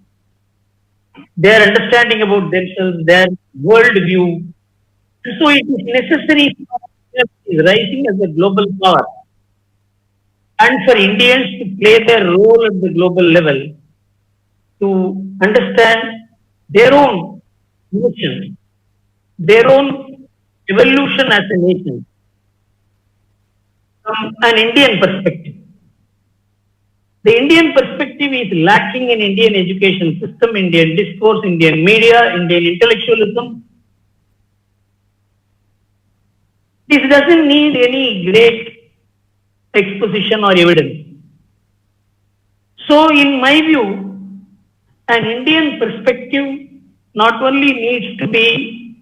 Speaker 6: their understanding about themselves, their worldview. So it is necessary for India is rising as a global power and for Indians to play their role at the global level to understand their own nation, their own evolution as a nation from an Indian perspective. The Indian perspective is lacking in Indian education system, Indian discourse, Indian media, Indian intellectualism. This doesn't need any great exposition or evidence. So, in my view, an Indian perspective not only needs to be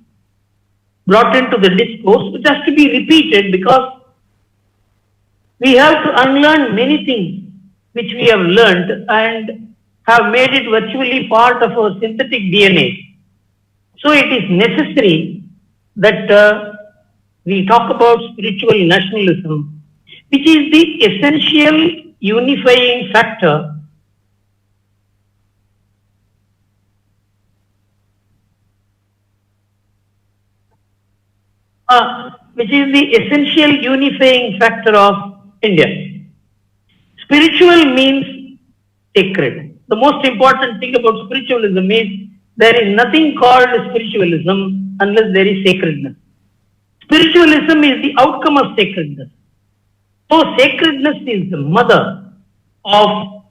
Speaker 6: brought into the discourse, it has to be repeated because we have to unlearn many things which we have learned and have made it virtually part of our synthetic DNA. So it is necessary that we talk about spiritual nationalism, which is the essential unifying factor of India. Spiritual means sacred. The most important thing about spiritualism is there is nothing called spiritualism unless there is sacredness. Spiritualism is the outcome of sacredness. So sacredness is the mother of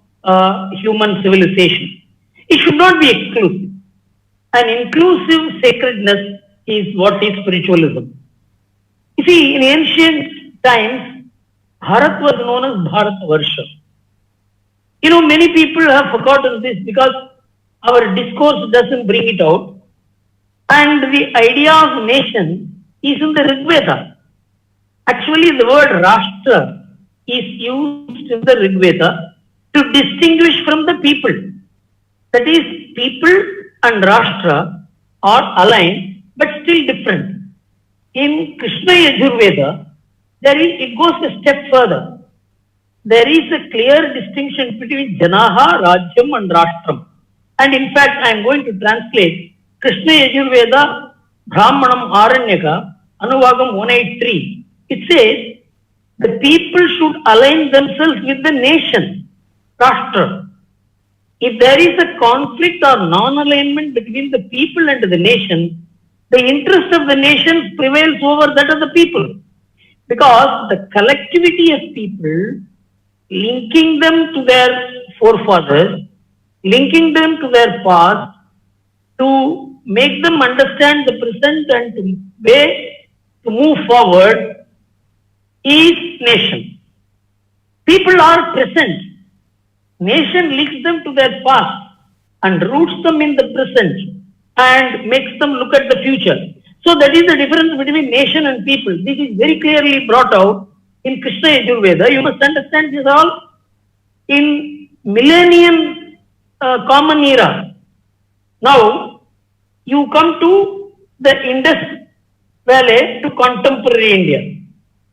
Speaker 6: human civilization. It should not be exclusive. An inclusive sacredness is what is spiritualism. You see, in ancient times, Bharat was known as Bharatavarsha. Many people have forgotten this because our discourse doesn't bring it out. And the idea of nation is in the Rig Veda. Actually, the word Rashtra is used in the Rig Veda to distinguish from the people. That is, people and Rashtra are aligned but still different. In Krishna Yajurveda, it goes a step further. There is a clear distinction between Janaha, Rajyam and Rashtram. And in fact, I am going to translate Krishna Yajurveda, Brahmanam Aranyaka, Anuvagam 183. It says, the people should align themselves with the nation, Rashtra. If there is a conflict or non-alignment between the people and the nation, the interest of the nation prevails over that of the people. Because the collectivity of people, linking them to their forefathers, linking them to their past, to make them understand the present and to way to move forward, is nation. People are present. Nation links them to their past and roots them in the present and makes them look at the future. So that is the difference between nation and people. This is very clearly brought out in Krishna Yajurveda. You must understand this all in millennium common era. Now, you come to the Indus Valley to contemporary India.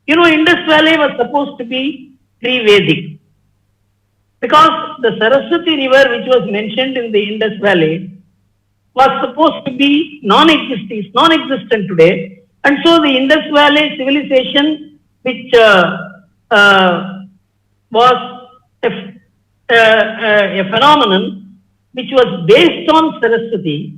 Speaker 6: Indus Valley was supposed to be pre-Vedic. Because the Saraswati river, which was mentioned in the Indus Valley, was supposed to be non-existent today. And so the Indus Valley civilization, which was a phenomenon which was based on Saraswati,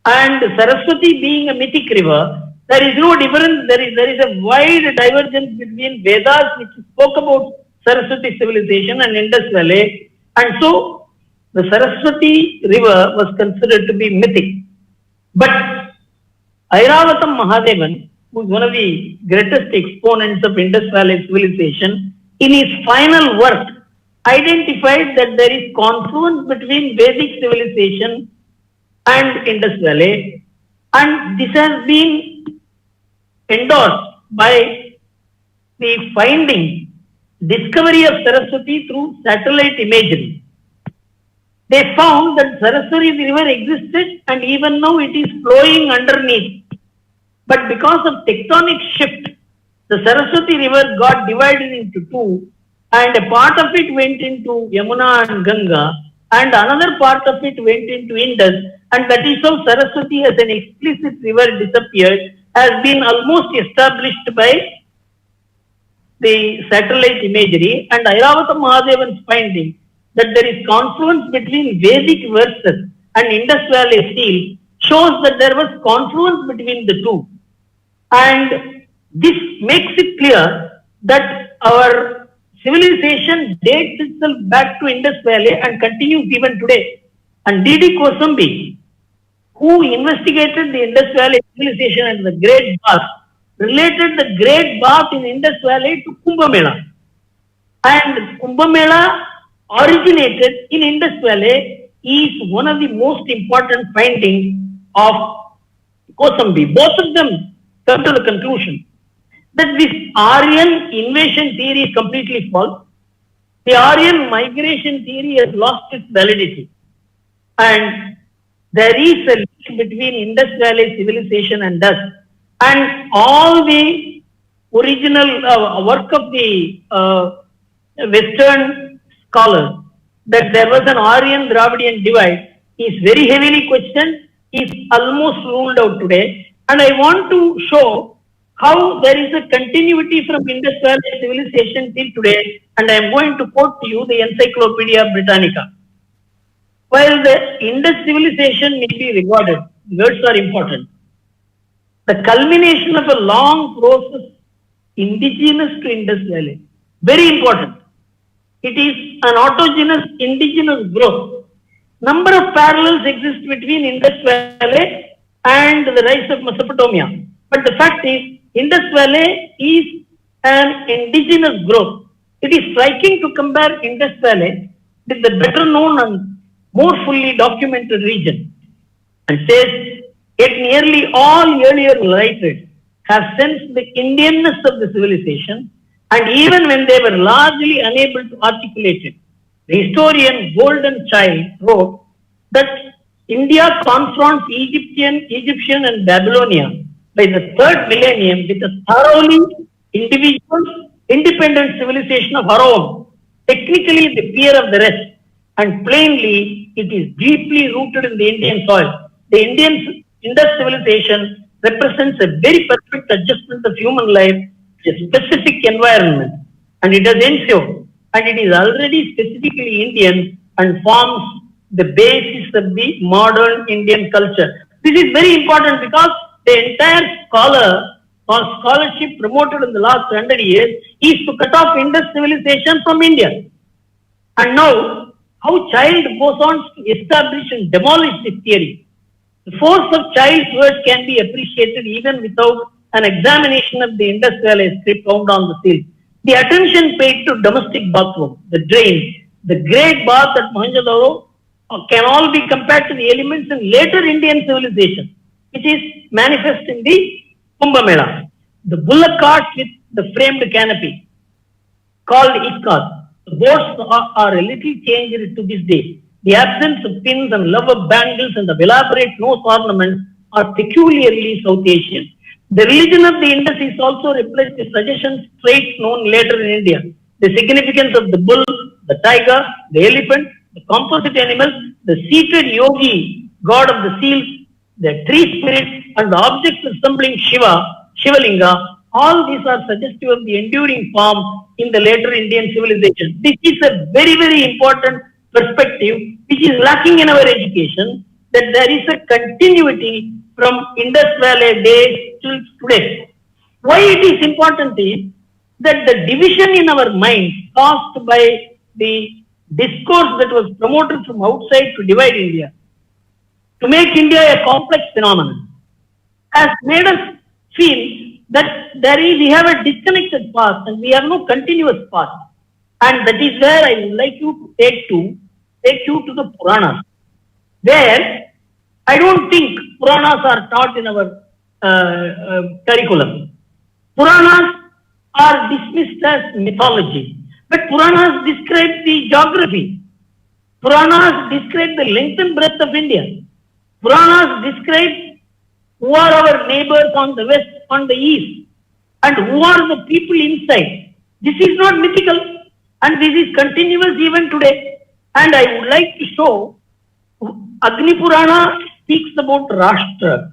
Speaker 6: and Saraswati being a mythic river, there is no difference. There is a wide divergence between Vedas, which spoke about Saraswati civilization, and Indus Valley, and so the Saraswati river was considered to be mythic. But Airavatam Mahadevan, who is one of the greatest exponents of Indus Valley civilization, in his final work identified that there is confluence between Vedic civilization and Indus Valley, and this has been endorsed by the discovery of Saraswati through satellite imagery. They found that Saraswati river existed and even now it is flowing underneath. But because of tectonic shift, the Saraswati river got divided into two, and a part of it went into Yamuna and Ganga, and another part of it went into Indus, and that is how Saraswati as an explicit river disappeared, has been almost established by the satellite imagery, and Airavatam Mahadevan's finding that there is confluence between Vedic verses and Indus Valley seal shows that there was confluence between the two. And this makes it clear that our civilization dates itself back to Indus Valley and continues even today. And D.D. Kosambi, who investigated the Indus Valley civilization and the Great Bath, related the Great Bath in Indus Valley to Kumbh Mela. And Kumbh Mela originated in Indus Valley is one of the most important findings of Kosambi. Both of them come to the conclusion that this Aryan invasion theory is completely false. The Aryan migration theory has lost its validity. And there is a link between Indus Valley civilization and us. And all the original work of the Western scholars, that there was an Aryan Dravidian divide, is very heavily questioned, is almost ruled out today. And I want to show how there is a continuity from Indus Valley civilization till today, and I am going to quote to you the Encyclopedia Britannica. While the Indus civilization may be regarded, words are important, the culmination of a long process indigenous to Indus Valley, very important. It is an autogenous indigenous growth. Number of parallels exist between Indus Valley and the rise of Mesopotamia. But the fact is, Indus Valley is an indigenous growth. It is striking to compare Indus Valley with the better known and more fully documented region, and says, yet nearly all earlier writers have sensed the Indianness of the civilization, and even when they were largely unable to articulate it. The historian Golden Child wrote that India confronts Egyptian and Babylonia by the third millennium with a thoroughly individual, independent civilization of her own, technically the peer of the rest, and plainly it is deeply rooted in the Indian soil. The Indus civilization represents a very perfect adjustment of human life to a specific environment, and it has ensured, and it is already specifically Indian and forms the basis of the modern Indian culture. This is very important because the entire scholarship promoted in the last 100 years is to cut off Indus civilization from India. And now, how Child goes on to establish and demolish this theory. The force of Child's words can be appreciated even without an examination of the Indus Valley script found on the seal. The attention paid to domestic bathroom, the drain, the great bath at Mohenjo-daro can all be compared to the elements in later Indian civilization, which is manifest in the Kumbh Mela. The bullock carts with the framed canopy, called ikkas. The boats are a little changed to this day. The absence of pins and love of bangles and of elaborate nose ornaments are peculiarly South Asian. The religion of the Indus is also replaced with suggestions traits known later in India. The significance of the bull, the tiger, the elephant, the composite animals, the seated yogi, god of the seals, the tree spirit, and the objects resembling Shiva, Shivalinga, all these are suggestive of the enduring form in the later Indian civilization. This is a very, very important perspective which is lacking in our education, that there is a continuity from Indus Valley days till today. Why it is important is that the division in our minds caused by the discourse that was promoted from outside to divide India, to make India a complex phenomenon, has made us feel that we have a disconnected past and we have no continuous past. And that is where I would like you to take you to the Puranas, where I don't think Puranas are taught in our curriculum. Puranas are dismissed as mythology, but Puranas describe the geography. Puranas describe the length and breadth of India. Puranas describe who are our neighbors on the west, on the east, and who are the people inside. This is not mythical, and this is continuous even today. And I would like to show Agni Purana speaks about Rashtra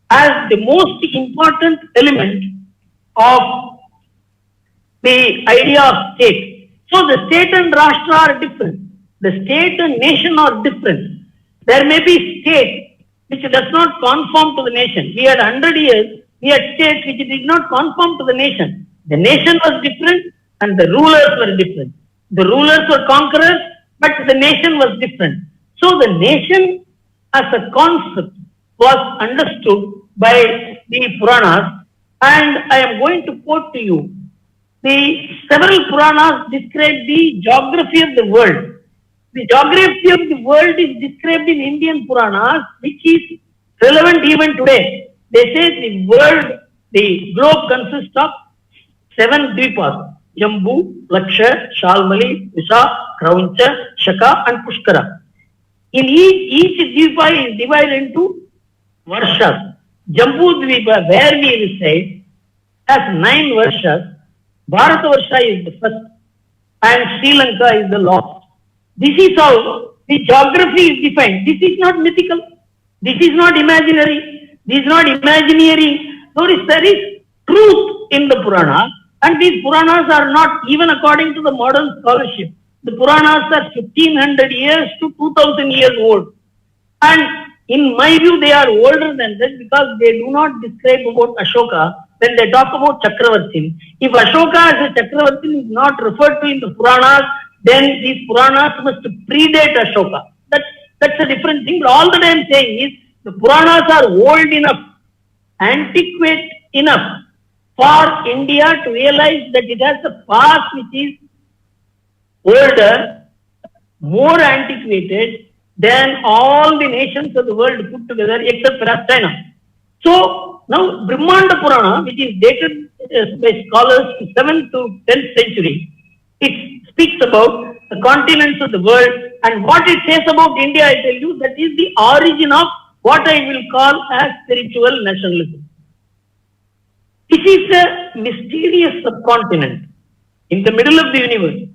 Speaker 6: as the most important element of the idea of state. So the state and Rashtra are different. The state and nation are different. There may be state which does not conform to the nation. We had 100 years, we had states which did not conform to the nation. The nation was different and the rulers were different. The rulers were conquerors, but the nation was different. So the nation as a concept was understood by the Puranas, and I am going to quote to you. The several Puranas describe the geography of the world. The geography of the world is described in Indian Puranas, which is relevant even today. They say the world, the globe consists of 7 dvipas: Jambu, Laksha, Shalmali, Visa, Krauncha, Shaka and Pushkara. In each dvipa is divided into varshas. Jambu dvipa, where we reside, has 9 varshas. Bharatavarsha is the first and Sri Lanka is the last. This is how the geography is defined. This is not mythical. This is not imaginary. This is not imaginary. There is truth in the Puranas, and these Puranas are not even according to the modern scholarship. The Puranas are 1500 years to 2000 years old. And in my view, they are older than that because they do not describe about Ashoka when they talk about Chakravarthi. If Ashoka as a Chakravarthi is not referred to in the Puranas, then these Puranas must predate Ashoka. That's a different thing. But all that I am saying is the Puranas are old enough, antiquate enough for India to realize that it has a past which is older, more antiquated than all the nations of the world put together except perhaps China. So now Brahmanda Purana, which is dated by scholars to 7th to 10th century, it speaks about the continents of the world, and what it says about India, I tell you, that is the origin of what I will call as spiritual nationalism. This is a mysterious subcontinent in the middle of the universe,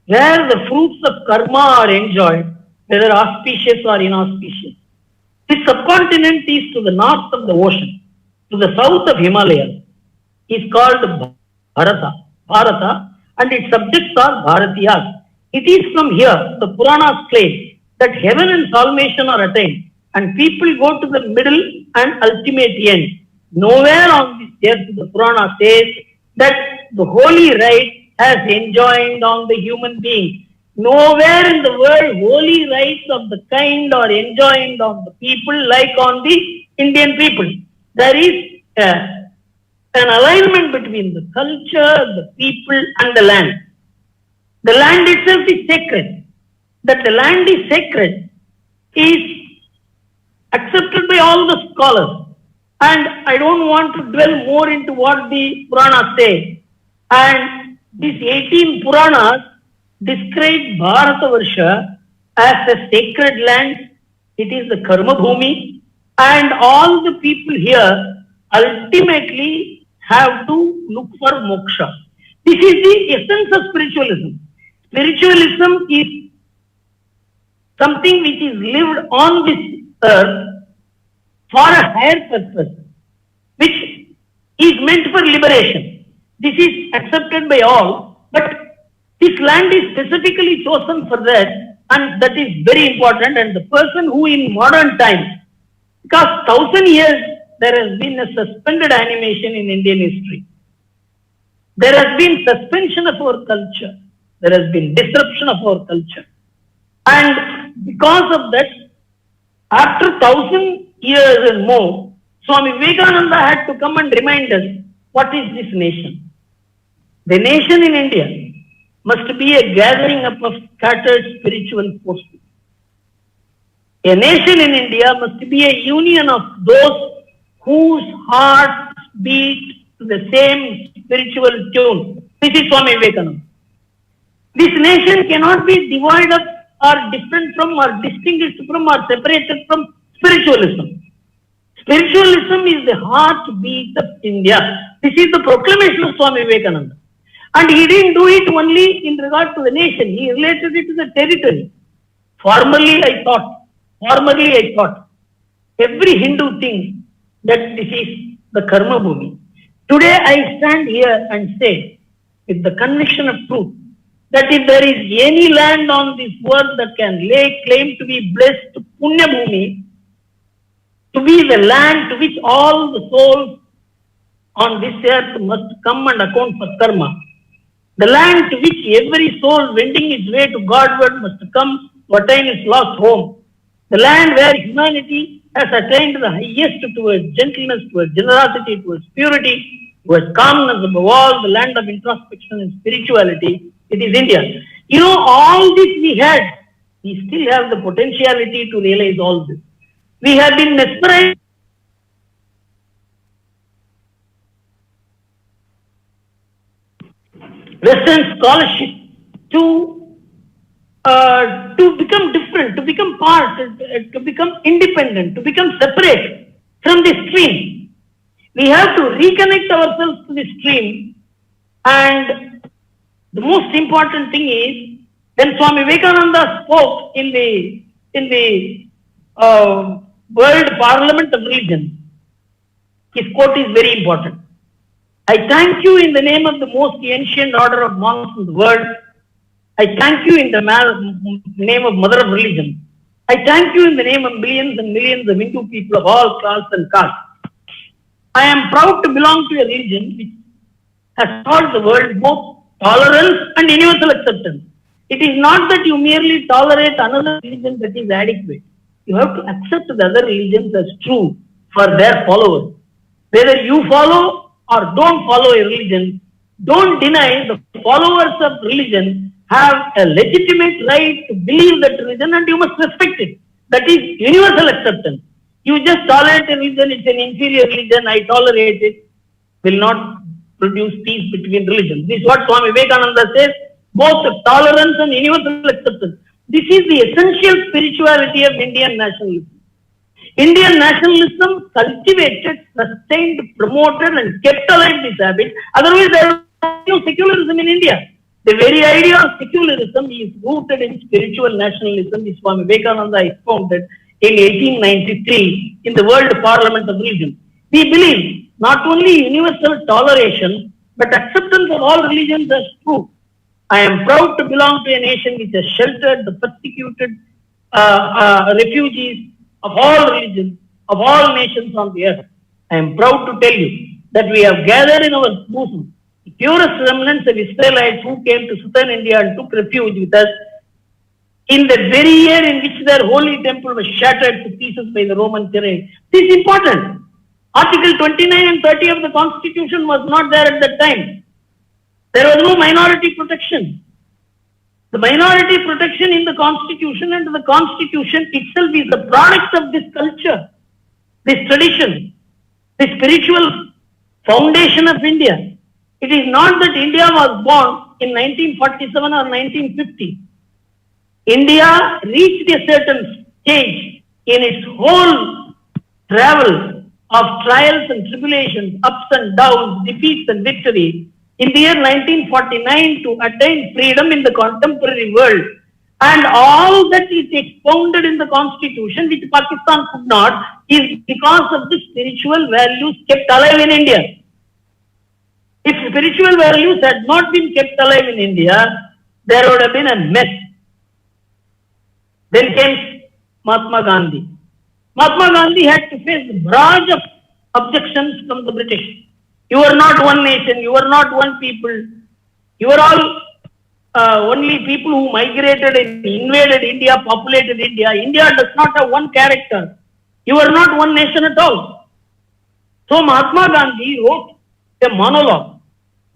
Speaker 6: where the fruits of karma are enjoyed, whether auspicious or inauspicious. This subcontinent is to the north of the ocean, to the south of Himalayas, is called Bharata, and its subjects are Bharatiyas. It is from here the Puranas claim that heaven and salvation are attained, and people go to the middle and ultimate end. Nowhere on this earth the Purana says that the holy right has enjoined on the human being. Nowhere in the world holy rights of the kind are enjoined on the people like on the Indian people. There is an alignment between the culture, the people and the land. The land itself is sacred. That the land is sacred is accepted by all the scholars. And I don't want to dwell more into what the Puranas say. And these 18 Puranas describe Bharatavarsha as a sacred land. It is the Karma Bhumi, and all the people here ultimately have to look for moksha. This is the essence of spiritualism. Spiritualism is something which is lived on this earth for a higher purpose, which is meant for liberation. This is accepted by all, but this land is specifically chosen for that, and that is very important. And the person who in modern times, because 1,000 years there has been a suspended animation in Indian history. There has been suspension of our culture. There has been disruption of our culture. And because of that, after 1,000 years and more, Swami Vivekananda had to come and remind us, what is this nation? The nation in India must be a gathering up of scattered spiritual forces. A nation in India must be a union of those whose hearts beat to the same spiritual tune. This is Swami Vivekananda. This nation cannot be divided up or different from or distinguished from or separated from spiritualism. Spiritualism is the heartbeat of India. This is the proclamation of Swami Vivekananda. And he didn't do it only in regard to the nation. He related it to the territory. Formerly I thought every Hindu thinks that this is the karma bhumi. Today I stand here and say with the conviction of truth that if there is any land on this world that can lay claim to be blessed Punya Bhumi, to be the land to which all the souls on this earth must come and account for karma, the land to which every soul wending its way to Godward must come to attain its lost home, the land where humanity has attained the highest towards gentleness, towards generosity, towards purity, towards calmness, above all, the land of introspection and spirituality, it is India. You know, all this we had, we still have the potentiality to realize all this. We have been mesmerized Western scholarship to become different, to become part, to become independent, to become separate from the stream. We have to reconnect ourselves to the stream, and the most important thing is when Swami Vivekananda spoke in the World Parliament of Religion, his quote is very important. I thank you in the name of the most ancient order of monks in the world. I thank you in the name of Mother of Religion. I thank you in the name of millions and millions of Hindu people of all castes and castes. I am proud to belong to a religion which has taught the world both tolerance and universal acceptance. It is not that you merely tolerate another religion that is adequate. You have to accept the other religions as true for their followers. Whether you follow or don't follow a religion, don't deny the followers of religion have a legitimate right to believe that religion, and you must respect it. That is universal acceptance. You just tolerate a religion, it's an inferior religion, I tolerate it, will not produce peace between religions. This is what Swami Vivekananda says, both tolerance and universal acceptance. This is the essential spirituality of Indian nationalism. Indian nationalism cultivated, sustained, promoted and kept alive this habit. Otherwise there was no secularism in India. The very idea of secularism is rooted in spiritual nationalism, which Swami Vivekananda expounded in 1893 in the World Parliament of Religion. We believe not only universal toleration, but acceptance of all religions as true. I am proud to belong to a nation which has sheltered the persecuted refugees of all religions, of all nations on the earth. I am proud to tell you that we have gathered in our bosom the purest remnants of Israelites who came to southern India and took refuge with us in the very year in which their holy temple was shattered to pieces by the Roman tyranny. This is important. Article 29 and 30 of the Constitution was not there at that time. There was no minority protection. The minority protection in the Constitution and the Constitution itself is the product of this culture, this tradition, the spiritual foundation of India. It is not that India was born in 1947 or 1950. India reached a certain stage in its whole travel of trials and tribulations, ups and downs, defeats and victory in the year 1949 to attain freedom in the contemporary world. And all that is expounded in the Constitution, which Pakistan could not, is because of the spiritual values kept alive in India. If spiritual values had not been kept alive in India, there would have been a mess. Then came Mahatma Gandhi. Mahatma Gandhi had to face the barrage of objections from the British. You are not one nation, you are not one people, you are all only people who migrated and invaded India, populated India. India does not have one character. You are not one nation at all. So Mahatma Gandhi wrote a monologue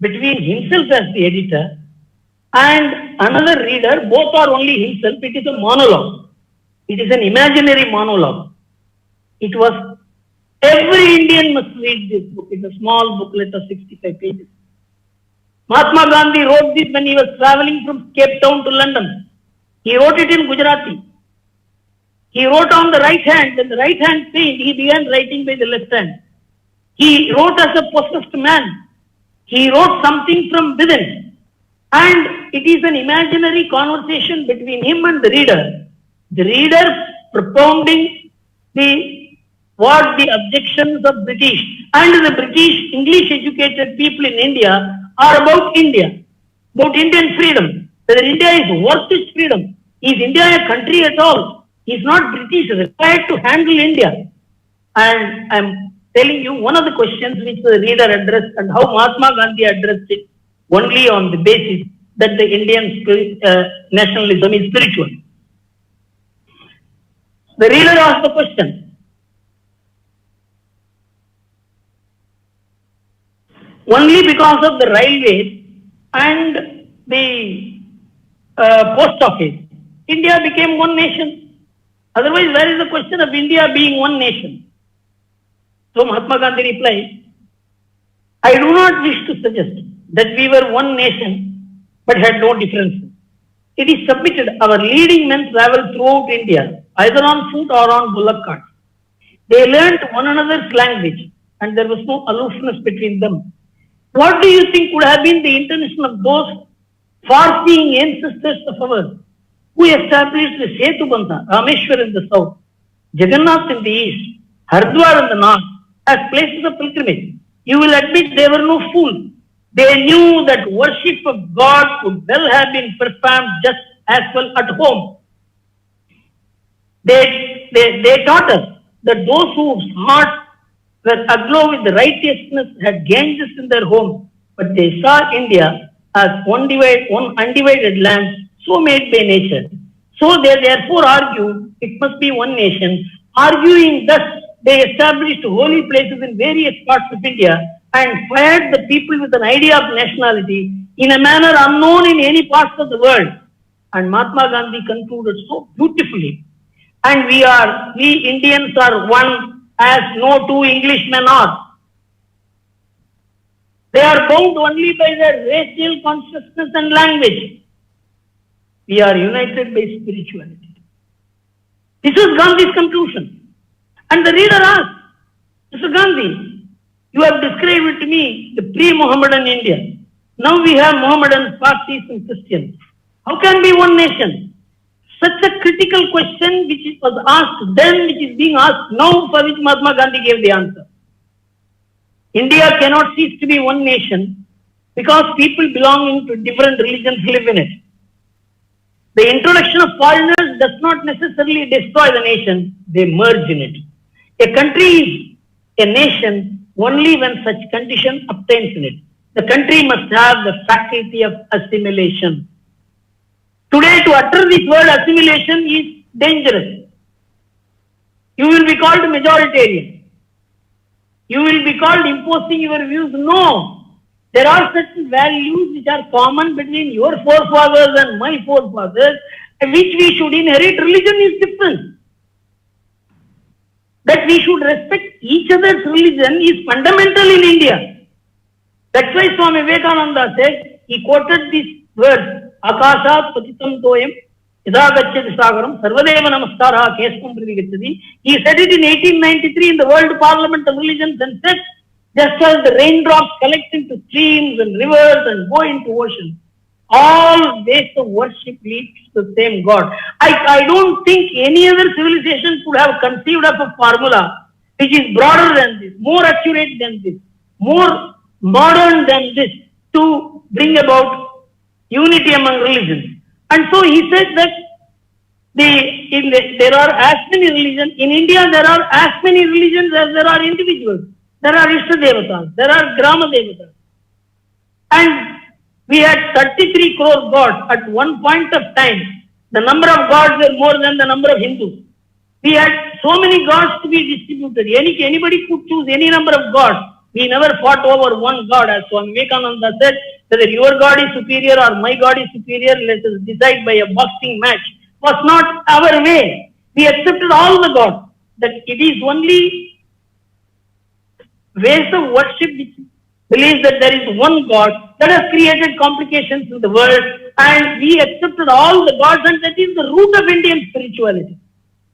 Speaker 6: between himself as the editor and another reader. Both are only himself. It is a monologue. It is an imaginary monologue. It was, every Indian must read this book. It's a small booklet of 65 pages. Mahatma Gandhi wrote this when he was traveling from Cape Town to London. He wrote it in Gujarati. He wrote on the right hand. When the right hand failed, he began writing by the left hand. He wrote as a possessed man. He wrote something from within. And it is an imaginary conversation between him and the reader. The reader propounding what the objections of British and the British English educated people in India are about India, about Indian freedom, whether India is worth its freedom. Is India a country at all? Is not British required to handle India? And I am telling you one of the questions which the reader addressed and how Mahatma Gandhi addressed it only on the basis that the Indian nationalism is spiritual. The reader asked the question, only because of the railways and the post office, India became one nation. Otherwise, where is the question of India being one nation? So Mahatma Gandhi replied, I do not wish to suggest that we were one nation but had no differences. It is submitted our leading men traveled throughout India, either on foot or on bullock carts. They learnt one another's language and there was no aloofness between them. What do you think would have been the intention of those far-seeing ancestors of ours who established the Setubandha, Rameshwar in the south, Jagannath in the east, Haridwar in the north, as places of pilgrimage? You will admit they were no fools. They knew that worship of God could well have been performed just as well at home. They taught us that those whose hearts were aglow with righteousness had gained this in their homes, but they saw India as one undivided land, so made by nature. So they therefore argued it must be one nation. Arguing thus, they established holy places in various parts of India and fired the people with an idea of nationality in a manner unknown in any parts of the world. And Mahatma Gandhi concluded so beautifully, and we Indians are one as no two Englishmen are. They are bound only by their racial consciousness and language. We are united by spirituality. This is Gandhi's conclusion. And the reader asked, Mr. Gandhi, you have described to me the pre-Mohammedan India. Now we have Mohammedans, Parsis and Christians. How can be one nation? Such a critical question which was asked then, which is being asked now, for which Mahatma Gandhi gave the answer. India cannot cease to be one nation because people belonging to different religions live in it. The introduction of foreigners does not necessarily destroy the nation, they merge in it. A country is a nation only when such condition obtains in it. The country must have the faculty of assimilation. Today, to utter this word assimilation is dangerous. You will be called majoritarian. You will be called imposing your views. No. There are certain values which are common between your forefathers and my forefathers, which we should inherit. Religion is different. That we should respect each other's religion is fundamental in India. That's why Swami Vivekananda said, he quoted these words, Akashat patitam toyam yada gacchati sagaram sarvadeva namaskara kesvam prati gacchati. He said it in 1893 in the World Parliament of Religions and said, just as the raindrops collect into streams and rivers and go into oceans, all ways of worship leads to the same God. I don't think any other civilization could have conceived of a formula which is broader than this, more accurate than this, more modern than this to bring about unity among religions. And so he said that there are as many religions. In India, there are as many religions as there are individuals. There are Ishta Devatas, there are Grama Devatas. And we had 33 crore gods at one point of time. The number of gods were more than the number of Hindus. We had so many gods to be distributed. Anybody could choose any number of gods. We never fought over one god, as Swami Vivekananda said, whether your god is superior or my god is superior, let us decide by a boxing match. Was not our way. We accepted all the gods. That it is only ways of worship which believes that there is one God that has created complications in the world, and we accepted all the gods, and that is the root of Indian spirituality.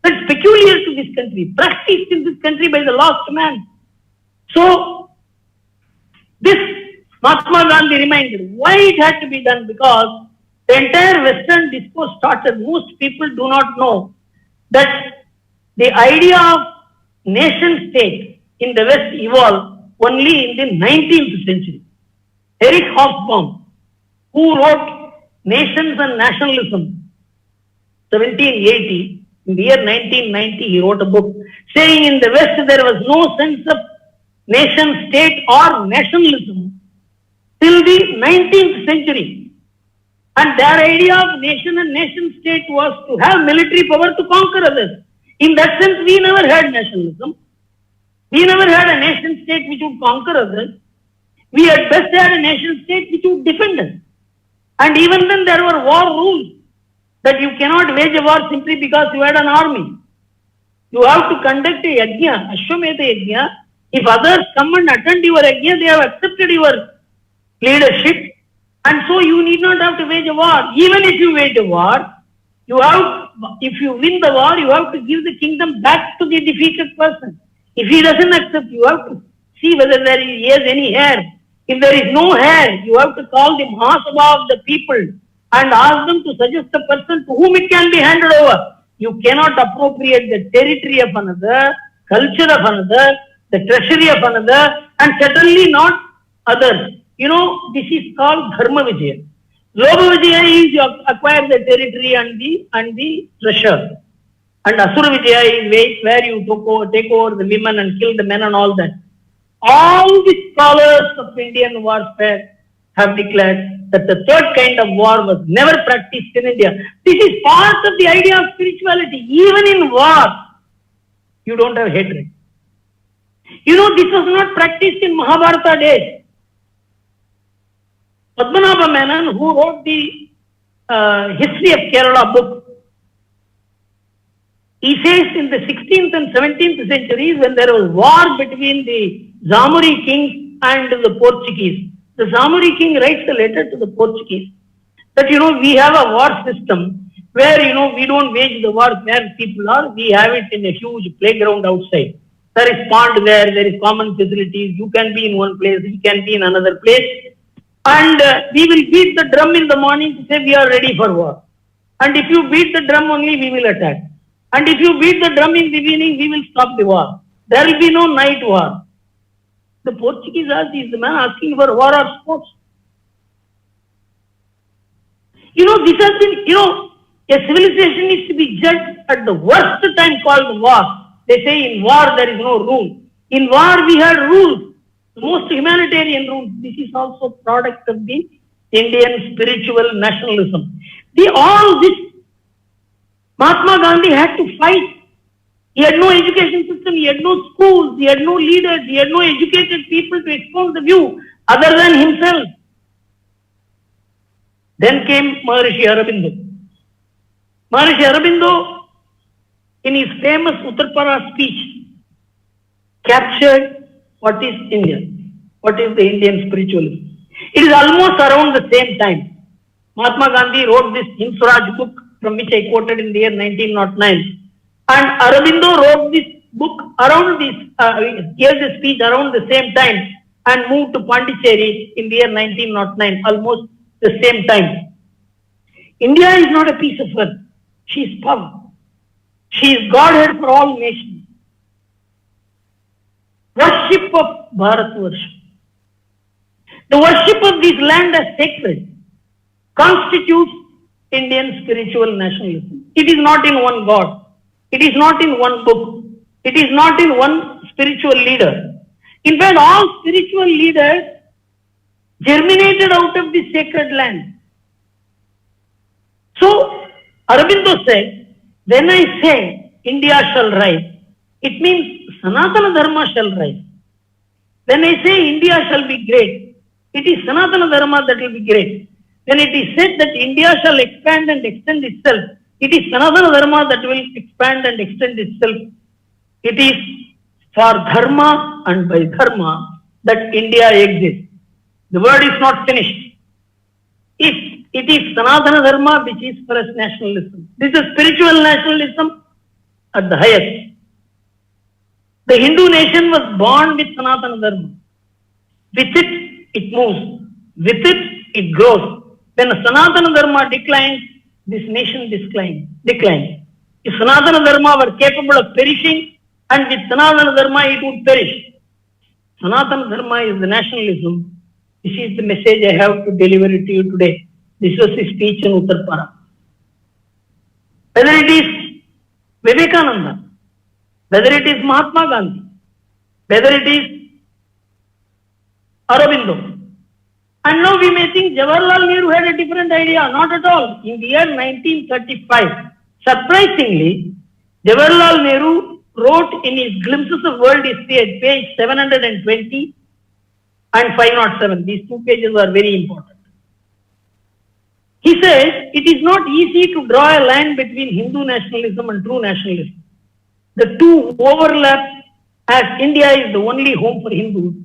Speaker 6: That's peculiar to this country, practiced in this country by the lost man. So, this Mahatma Gandhi reminded why it had to be done, because the entire Western discourse started. Most people do not know that the idea of nation state in the West evolved only in the 19th century. Erich Hobsbawm, who wrote Nations and Nationalism, 1780, in the year 1990, he wrote a book saying in the West there was no sense of nation state or nationalism till the 19th century. And their idea of nation and nation state was to have military power to conquer others. In that sense, we never had nationalism. We never had a nation state which would conquer others. We at best had a nation state which would defend us. And even then there were war rules that you cannot wage a war simply because you had an army. You have to conduct a yajna, Ashwamedha yajna. If others come and attend your yajna, they have accepted your leadership. And so you need not have to wage a war. Even if you wage a war, if you win the war, you have to give the kingdom back to the defeated person. If he doesn't accept, you have to see whether he has any heir. If there is no heir, you have to call the Mahasabha of the people and ask them to suggest a person to whom it can be handed over. You cannot appropriate the territory of another, culture of another, the treasury of another, and certainly not others. You know, this is called Dharma Vijaya. Lobha Vijaya is you acquire the territory and the treasure. And Asura Vijaya is where you take over the women and kill the men and all that. All the scholars of Indian warfare have declared that the third kind of war was never practiced in India. This is part of the idea of spirituality. Even in war, you don't have hatred. You know, this was not practiced in Mahabharata days. Padmanabha Menon, who wrote the history of Kerala book, he says in the 16th and 17th centuries, when there was war between the Zamori kings and the Portuguese, the Zamori king writes a letter to the Portuguese that, you know, we have a war system where, you know, we don't wage the war where people are, we have it in a huge playground outside. There is pond there is common facilities, you can be in one place, he can be in another place. And we will beat the drum in the morning to say we are ready for war. And if you beat the drum only, we will attack. And if you beat the drum in the evening, we will stop the war. There will be no night war. The Portuguese asked, is the man asking for war or sports? You know, this has been, you know, a civilization is to be judged at the worst time called war. They say in war there is no rule. In war we had rules. The most humanitarian rules. This is also product of the Indian spiritual nationalism. All this, Mahatma Gandhi had to fight. He had no education system, he had no schools, he had no leaders, he had no educated people to expose the view other than himself. Then came Maharishi Aurobindo. Maharishi Aurobindo, in his famous Uttarpara speech, captured what is India, what is the Indian spiritualism. It is almost around the same time. Mahatma Gandhi wrote this Hinswaraj book from which I quoted in the year 1909. And Aurobindo wrote this book around this, gave the speech around the same time and moved to Pondicherry in the year 1909, almost the same time. India is not a piece of earth. She is power. She is Godhead for all nations. Worship of Bharatvarsha. The worship of this land as sacred constitutes Indian spiritual nationalism. It is not in one God. It is not in one book. It is not in one spiritual leader. In fact, all spiritual leaders germinated out of this sacred land. So, Aurobindo said, when I say India shall rise, it means Sanatana Dharma shall rise. When I say India shall be great, it is Sanatana Dharma that will be great. When it is said that India shall expand and extend itself, it is Sanatana Dharma that will expand and extend itself. It is for Dharma and by Dharma that India exists. The word is not finished. It is Sanatana Dharma which is for us nationalism. This is spiritual nationalism at the highest. The Hindu nation was born with Sanatana Dharma. With it, it moves. With it, it grows. When Sanatana Dharma declines, this nation declines. If Sanatana Dharma were capable of perishing, and with Sanatana Dharma it would perish. Sanatana Dharma is the nationalism. This is the message I have to deliver it to you today. This was his speech in Uttarpara. Whether it is Vivekananda, whether it is Mahatma Gandhi, whether it is Aurobindo. And now we may think Jawaharlal Nehru had a different idea. Not at all. In the year 1935, surprisingly, Jawaharlal Nehru wrote in his Glimpses of World History at page 720 and 507. These two pages are very important. He says, it is not easy to draw a line between Hindu nationalism and true nationalism. The two overlap as India is the only home for Hindus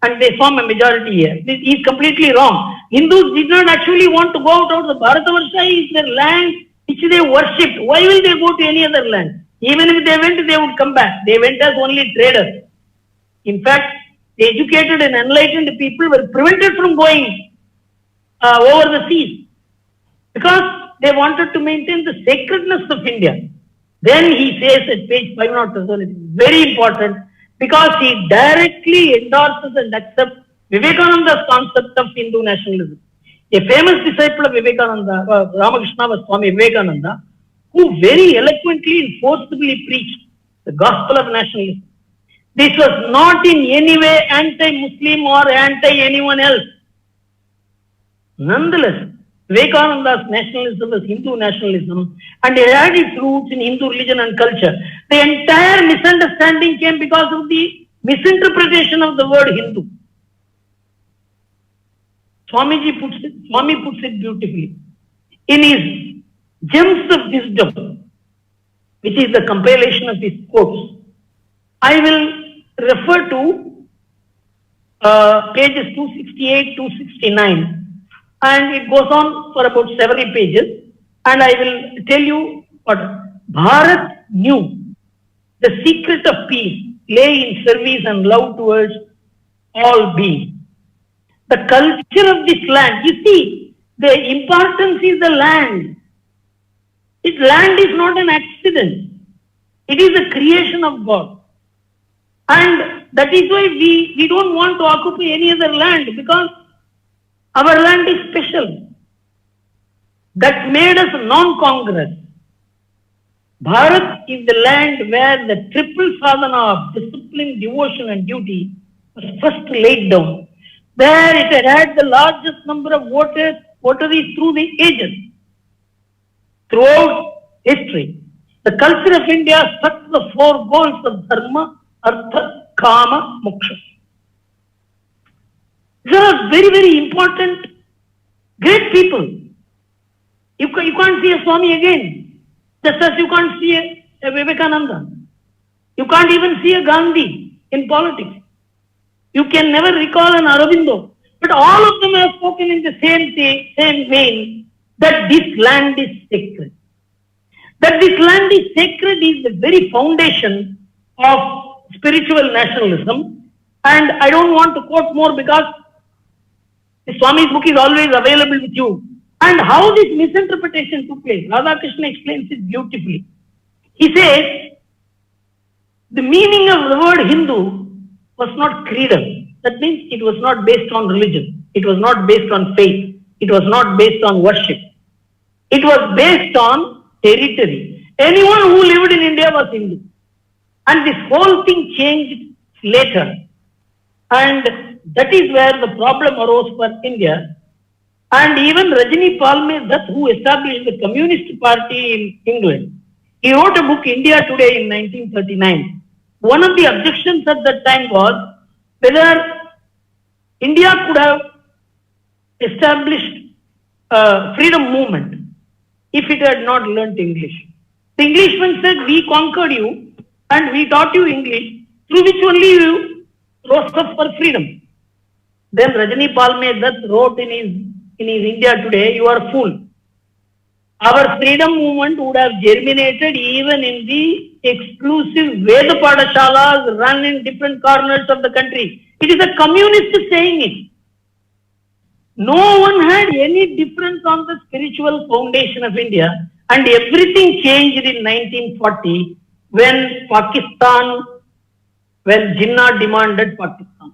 Speaker 6: and they form a majority here. This is completely wrong. Hindus did not actually want to go out of the Bharatavarsha. Is their land which they worshipped. Why will they go to any other land? Even if they went, they would come back. They went as only traders. In fact, the educated and enlightened people were prevented from going over the seas because they wanted to maintain the sacredness of India. Then he says at page 507, it is very important because he directly endorses and accepts Vivekananda's concept of Hindu nationalism. A famous disciple of Vivekananda, Ramakrishna, was Swami Vivekananda, who very eloquently and forcibly preached the gospel of nationalism. This was not in any way anti-Muslim or anti-anyone else. Nonetheless, Vivekananda's nationalism was Hindu nationalism and it had its roots in Hindu religion and culture. The entire misunderstanding came because of the misinterpretation of the word Hindu. Swami puts it beautifully. In his Gems of Wisdom, which is the compilation of his quotes, I will refer to pages 268, 269. And it goes on for about several pages. And I will tell you what Bharat knew. The secret of peace lay in service and love towards all beings. The culture of this land, you see, the importance is the land. This land is not an accident. It is a creation of God. And that is why we don't want to occupy any other land because our land is special. That made us non-congress. Bharat is the land where the triple sadhana of discipline, devotion and duty was first laid down. Where it had the largest number of votaries through the ages. Throughout history, the culture of India stuck to the four goals of dharma, artha, kama, moksha. These are very, very important, great people. You can't see a Swami again, just as you can't see a Vivekananda. You can't even see a Gandhi in politics. You can never recall an Aurobindo. But all of them have spoken in the same vein that this land is sacred. That this land is sacred is the very foundation of spiritual nationalism. And I don't want to quote more because the Swami's book is always available with you. And how this misinterpretation took place, Radhakrishna explains it beautifully. He says, the meaning of the word Hindu was not creedal. That means it was not based on religion. It was not based on faith. It was not based on worship. It was based on territory. Anyone who lived in India was Hindu. And this whole thing changed later. And that is where the problem arose for India. And even Rajani Palme Dutt, who established the Communist Party in England, he wrote a book, India Today, in 1939. One of the objections at that time was whether India could have established a freedom movement if it had not learnt English. The Englishman said, we conquered you and we taught you English, through which only you rose up for freedom. Then Rajani Palme Dutt wrote in his India Today, you are a fool. Our freedom movement would have germinated even in the exclusive Veda Padashalas run in different corners of the country. It is a communist saying it. No one had any difference on the spiritual foundation of India, and everything changed in 1940 when Jinnah demanded Pakistan.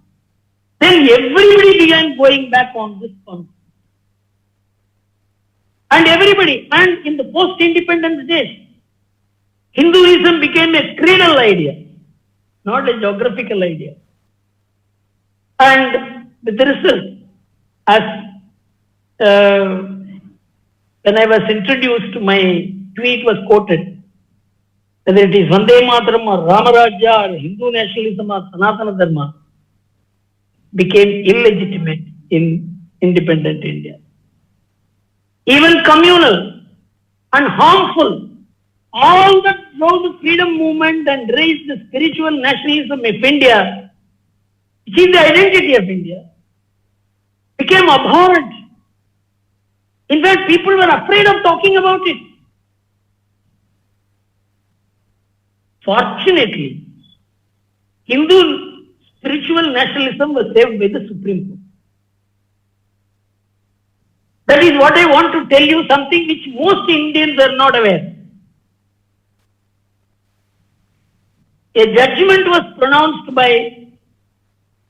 Speaker 6: Then everybody began going back on this concept. And everybody, and in the post-independence days, Hinduism became a creedal idea, not a geographical idea. And with the result, as when I was introduced, my tweet was quoted, whether it is Vande Mataram or Ramarajya or Hindu nationalism or Sanatana Dharma, became illegitimate in independent India. Even communal and harmful, all that drove the freedom movement and raised the spiritual nationalism of India, which is the identity of India, became abhorrent. In fact, people were afraid of talking about it. Fortunately, Hindu spiritual nationalism was saved by the Supreme Court. That is what I want to tell you, something which most Indians are not aware. A judgment was pronounced by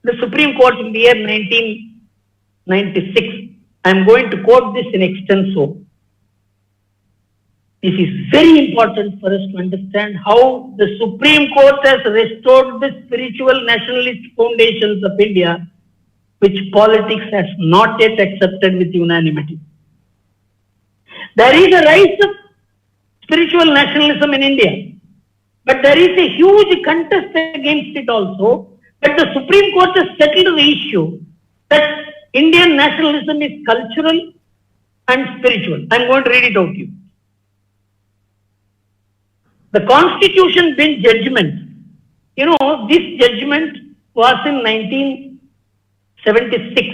Speaker 6: the Supreme Court in the year 1996. I am going to quote this in extenso. This is very important for us to understand how the Supreme Court has restored the spiritual nationalist foundations of India, which politics has not yet accepted with unanimity. There is a rise of spiritual nationalism in India, but there is a huge contest against it also. But the Supreme Court has settled the issue that Indian nationalism is cultural and spiritual. I am going to read it out to you. The Constitution Bench judgment, this judgment was in 1976.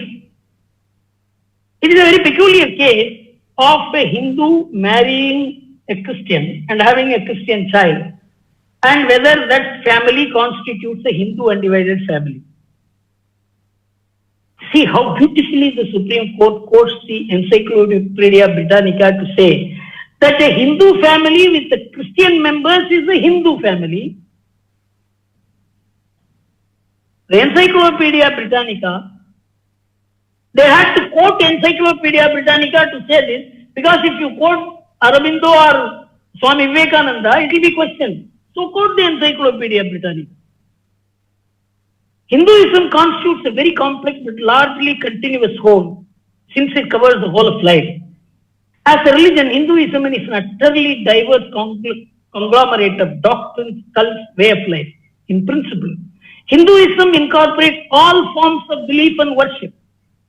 Speaker 6: It is a very peculiar case of a Hindu marrying a Christian and having a Christian child, and whether that family constitutes a Hindu undivided family. See how beautifully the Supreme Court quotes the Encyclopedia Britannica to say that a Hindu family with the Christian members is a Hindu family. The Encyclopedia Britannica, they had to quote Encyclopedia Britannica to say this, because if you quote Aurobindo or Swami Vivekananda, it will be questioned. So quote the Encyclopedia Britannica. Hinduism constitutes a very complex but largely continuous whole, since it covers the whole of life. As a religion, Hinduism is an utterly diverse conglomerate of doctrines, cults, way of life. In principle, Hinduism incorporates all forms of belief and worship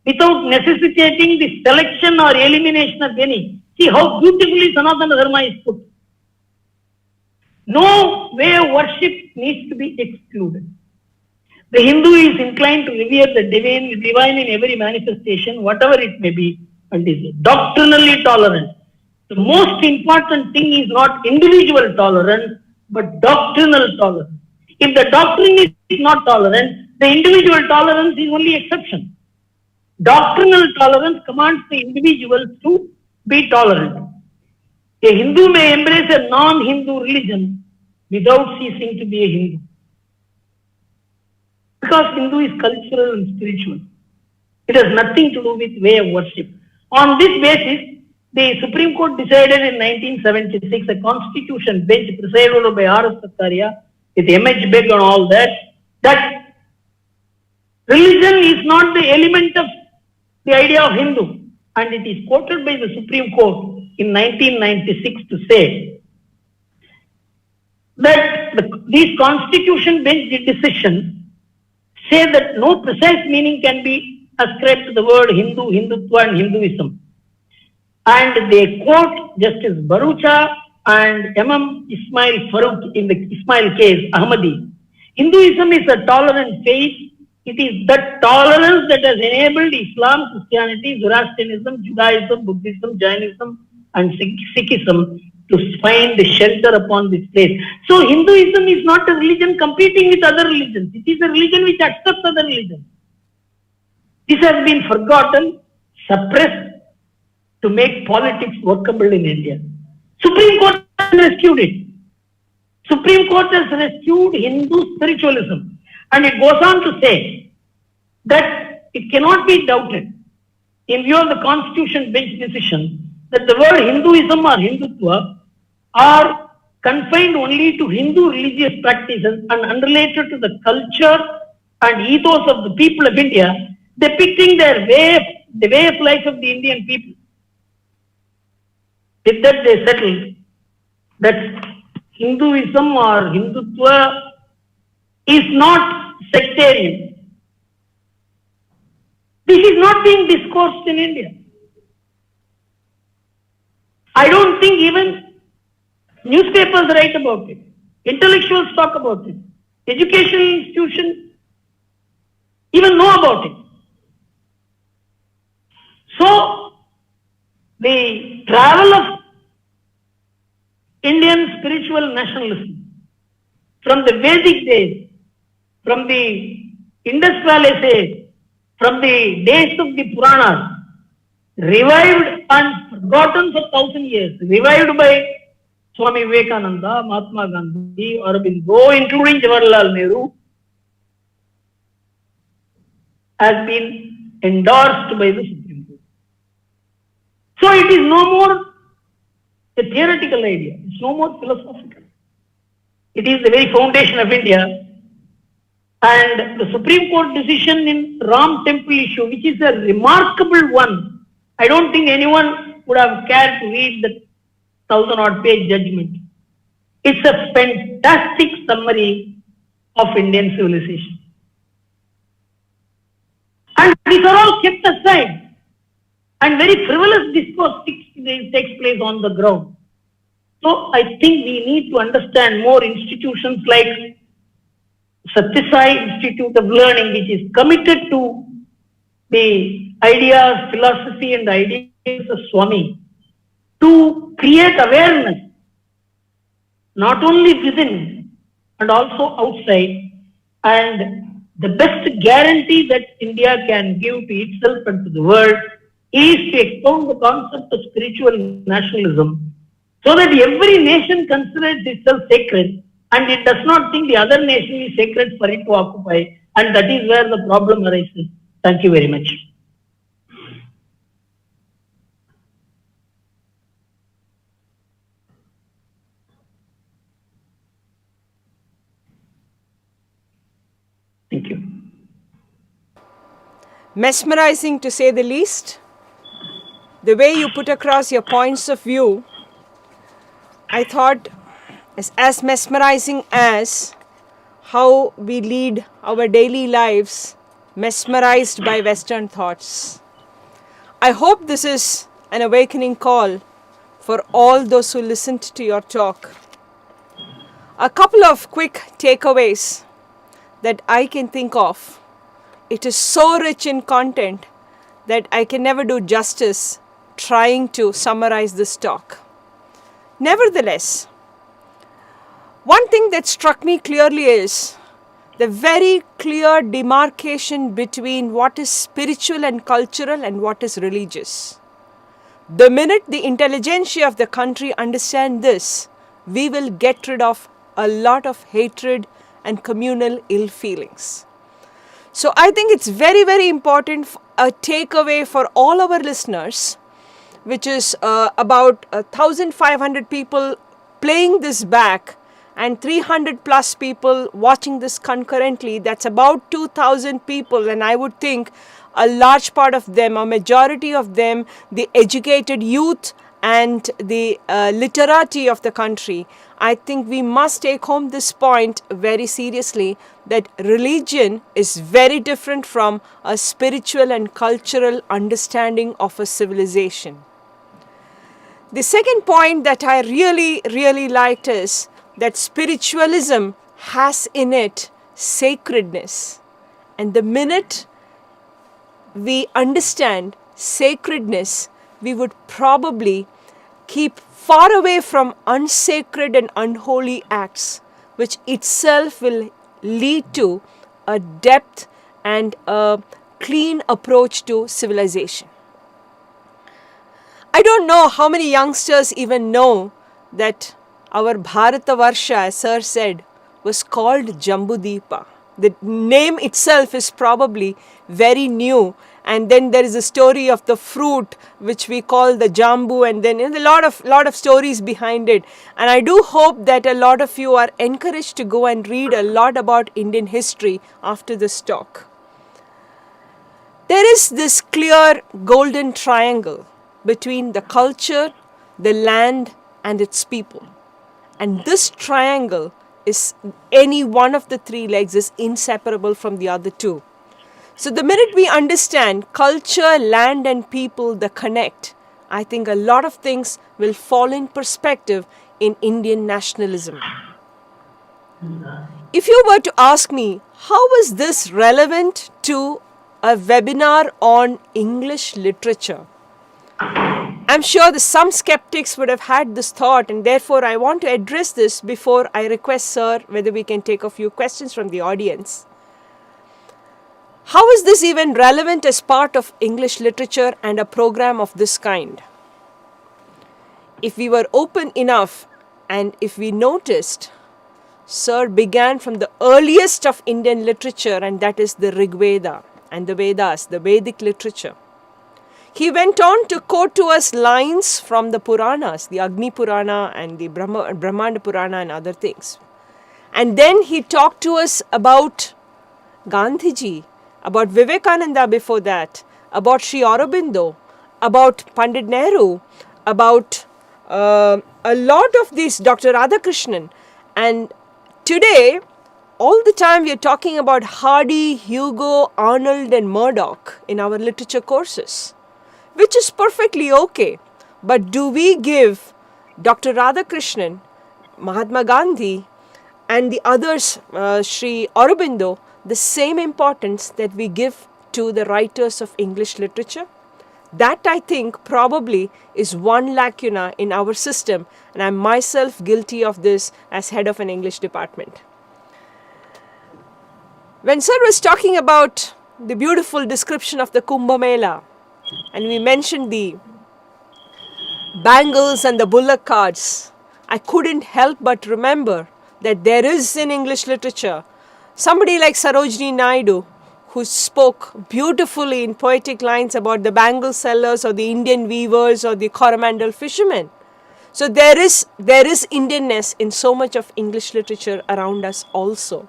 Speaker 6: without necessitating the selection or elimination of any. See how beautifully Sanatana Dharma is put. No way of worship needs to be excluded. The Hindu is inclined to revere the divine in every manifestation, whatever it may be, and is doctrinally tolerant. The most important thing is not individual tolerance, but doctrinal tolerance. If the doctrine is not tolerant, the individual tolerance is only exception. Doctrinal tolerance commands the individuals to be tolerant. A Hindu may embrace a non-Hindu religion without ceasing to be a Hindu. Because Hindu is cultural and spiritual. It has nothing to do with way of worship. On this basis, the Supreme Court decided in 1976, a constitution bench presided over by R. S. Sakaria, with M.H. Beg and all that, that religion is not the element of the idea of Hindu. And it is quoted by the Supreme Court in 1996 to say that these constitution bench decisions say that no precise meaning can be ascribed to the word Hindu, Hindutva and Hinduism. And they quote Justice Barucha and M. Ismail Farooq in the Ismail case, Ahmadi. Hinduism is a tolerant faith. It is that tolerance that has enabled Islam, Christianity, Zoroastrianism, Judaism, Buddhism, Jainism and Sikhism to find shelter upon this place. So Hinduism is not a religion competing with other religions. It is a religion which accepts other religions. This has been forgotten, suppressed to make politics workable in India. Supreme Court has rescued it. Supreme Court has rescued Hindu spiritualism. And it goes on to say that it cannot be doubted, in view of the Constitution bench decision, that the word Hinduism or Hindutva are confined only to Hindu religious practices and unrelated to the culture and ethos of the people of India, depicting the way of life of the Indian people. With that, they settled that Hinduism or Hindutva is not sectarian. This is not being discoursed in India. I don't think even newspapers write about it. Intellectuals talk about it. Educational institutions even know about it. So, the travel of Indian spiritual nationalism from the Vedic days, from the Indus Valley age, from the days of the Puranas, revived and forgotten for 1,000 years, revived by Swami Vivekananda, Mahatma Gandhi, Aurobindo, including Jawaharlal Nehru, has been endorsed by the Supreme Court. So it is no more a theoretical idea, it's no more philosophical. It is the very foundation of India. And the Supreme Court decision in Ram Temple issue, which is a remarkable one, I don't think anyone would have cared to read the 1,000-odd page judgment. It's a fantastic summary of Indian civilization. And these are all kept aside. And very frivolous discourse takes place on the ground. So I think we need to understand more institutions like Satyasai Institute of Learning, which is committed to the ideas, philosophy and ideas of Swami, to create awareness, not only within and also outside. And the best guarantee that India can give to itself and to the world is to expound the concept of spiritual nationalism, so that every nation considers itself sacred and it does not think the other nation is sacred for it to occupy, and that is where the problem arises. Thank you very much. Thank you.
Speaker 1: Mesmerizing to say the least. The way you put across your points of view, I thought is as mesmerizing as how we lead our daily lives mesmerized by Western thoughts. I hope this is an awakening call for all those who listened to your talk. A couple of quick takeaways that I can think of. It is so rich in content that I can never do justice trying to summarize this talk. Nevertheless, one thing that struck me clearly is the very clear demarcation between what is spiritual and cultural and what is religious. The minute the intelligentsia of the country understand this, we will get rid of a lot of hatred and communal ill feelings. So I think it's very, very important a takeaway for all our listeners, which is about 1,500 people playing this back and 300 plus people watching this concurrently. That's about 2,000 people, and I would think a large part of them, a majority of them, the educated youth and the literati of the country. I think we must take home this point very seriously, that religion is very different from a spiritual and cultural understanding of a civilization. The second point that I really liked is that spiritualism has in it sacredness. And the minute we understand sacredness, we would probably keep far away from unsacred and unholy acts, which itself will lead to a depth and a clean approach to civilization. I don't know how many youngsters even know that our Bharatavarsha, as Sir said, was called Jambudipa. The name itself is probably very new, and then there is a story of the fruit which we call the jambu, and then a lot of stories behind it. And I do hope that a lot of you are encouraged to go and read a lot about Indian history after this talk. There is this clear golden triangle between the culture, the land, and its people. And this triangle is, any one of the three legs is inseparable from the other two. So the minute we understand culture, land, and people, the connect, I think a lot of things will fall in perspective in Indian nationalism. If you were to ask me, how is this relevant to a webinar on English literature? I'm sure that some skeptics would have had this thought, and therefore I want to address this before I request Sir whether we can take a few questions from the audience. How is this even relevant as part of English literature and a program of this kind? If we were open enough and if we noticed, Sir began from the earliest of Indian literature, and that is the Rig Veda and the Vedas, the Vedic literature. He went on to quote to us lines from the Puranas, the Agni Purana and the Brahmanda Purana and other things. And then he talked to us about Gandhiji, about Vivekananda before that, about Sri Aurobindo, about Pandit Nehru, about a lot of these, Dr. Radhakrishnan. And today, all the time we are talking about Hardy, Hugo, Arnold and Murdoch in our literature courses, which is perfectly okay. But do we give Dr. Radhakrishnan, Mahatma Gandhi and the others, Sri Aurobindo, the same importance that we give to the writers of English literature? That, I think, probably is one lacuna in our system, and I'm myself guilty of this as head of an English department. When Sir was talking about the beautiful description of the Kumbh Mela, and we mentioned the bangles and the bullock carts, I couldn't help but remember that there is in English literature somebody like Sarojini Naidu who spoke beautifully in poetic lines about the bangle sellers or the Indian weavers or the Coromandel fishermen. So there is Indianness in so much of English literature around us also.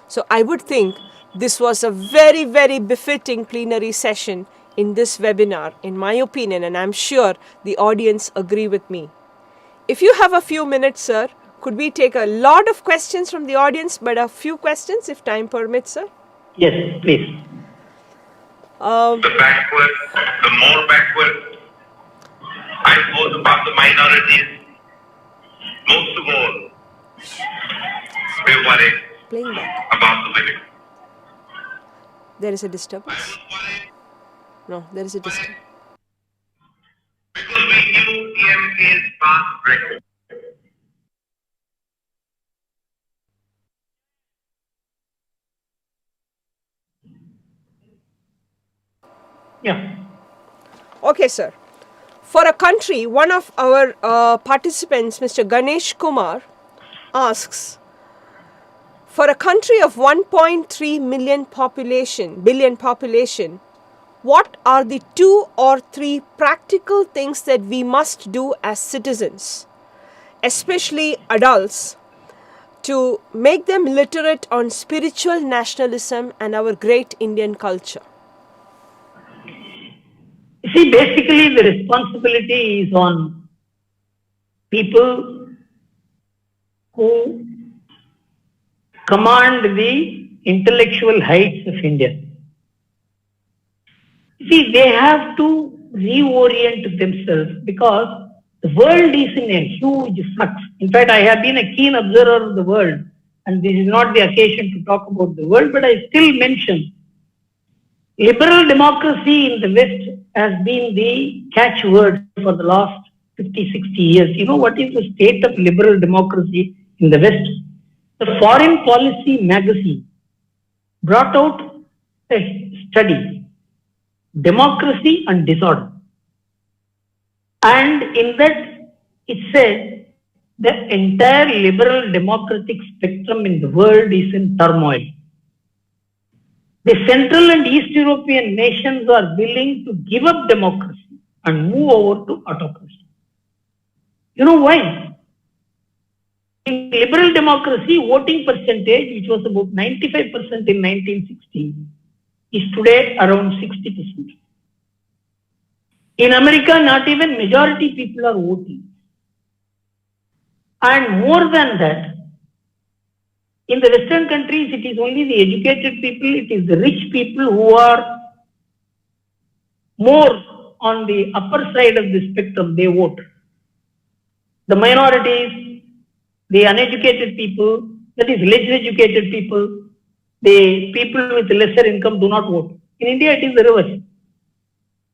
Speaker 1: So I would think this was a very, very befitting plenary session in this webinar, in my opinion, and I'm sure the audience agree with me. If you have a few minutes, Sir, could we take a lot of questions from the audience, but a few questions if time permits, Sir?
Speaker 6: Yes, please.
Speaker 7: The backward, the more backward, I suppose about the minorities, most of all, we're worried
Speaker 1: Playing back.
Speaker 7: about the women.
Speaker 1: There is a disturbance.
Speaker 7: I was worried
Speaker 1: No, there is a disturbance.
Speaker 7: because we knew EMK's past record.
Speaker 6: Yeah.
Speaker 1: Okay, sir. For a country, one of our participants, Mr. Ganesh Kumar, asks, for a country of 1.3 billion population, what are the 2 or 3 practical things that we must do as citizens, especially adults, to make them literate on spiritual nationalism and our great Indian culture?
Speaker 6: See, basically the responsibility is on people who command the intellectual heights of India. See, they have to reorient themselves because the world is in a huge flux. In fact, I have been a keen observer of the world, and this is not the occasion to talk about the world, but I still mention liberal democracy in the West has been the catchword for the last 50, 60 years. You know what is the state of liberal democracy in the West? The Foreign Policy magazine brought out a study, Democracy and Disorder. And in that it said the entire liberal democratic spectrum in the world is in turmoil. The Central and East European nations are willing to give up democracy and move over to autocracy. You know why? In liberal democracy, voting percentage, which was about 95% in 1960, is today around 60%. In America, not even majority people are voting. And more than that, in the Western countries, it is only the educated people, it is the rich people who are more on the upper side of the spectrum, they vote. The minorities, the uneducated people, that is less educated people, the people with lesser income do not vote. In India, it is the reverse.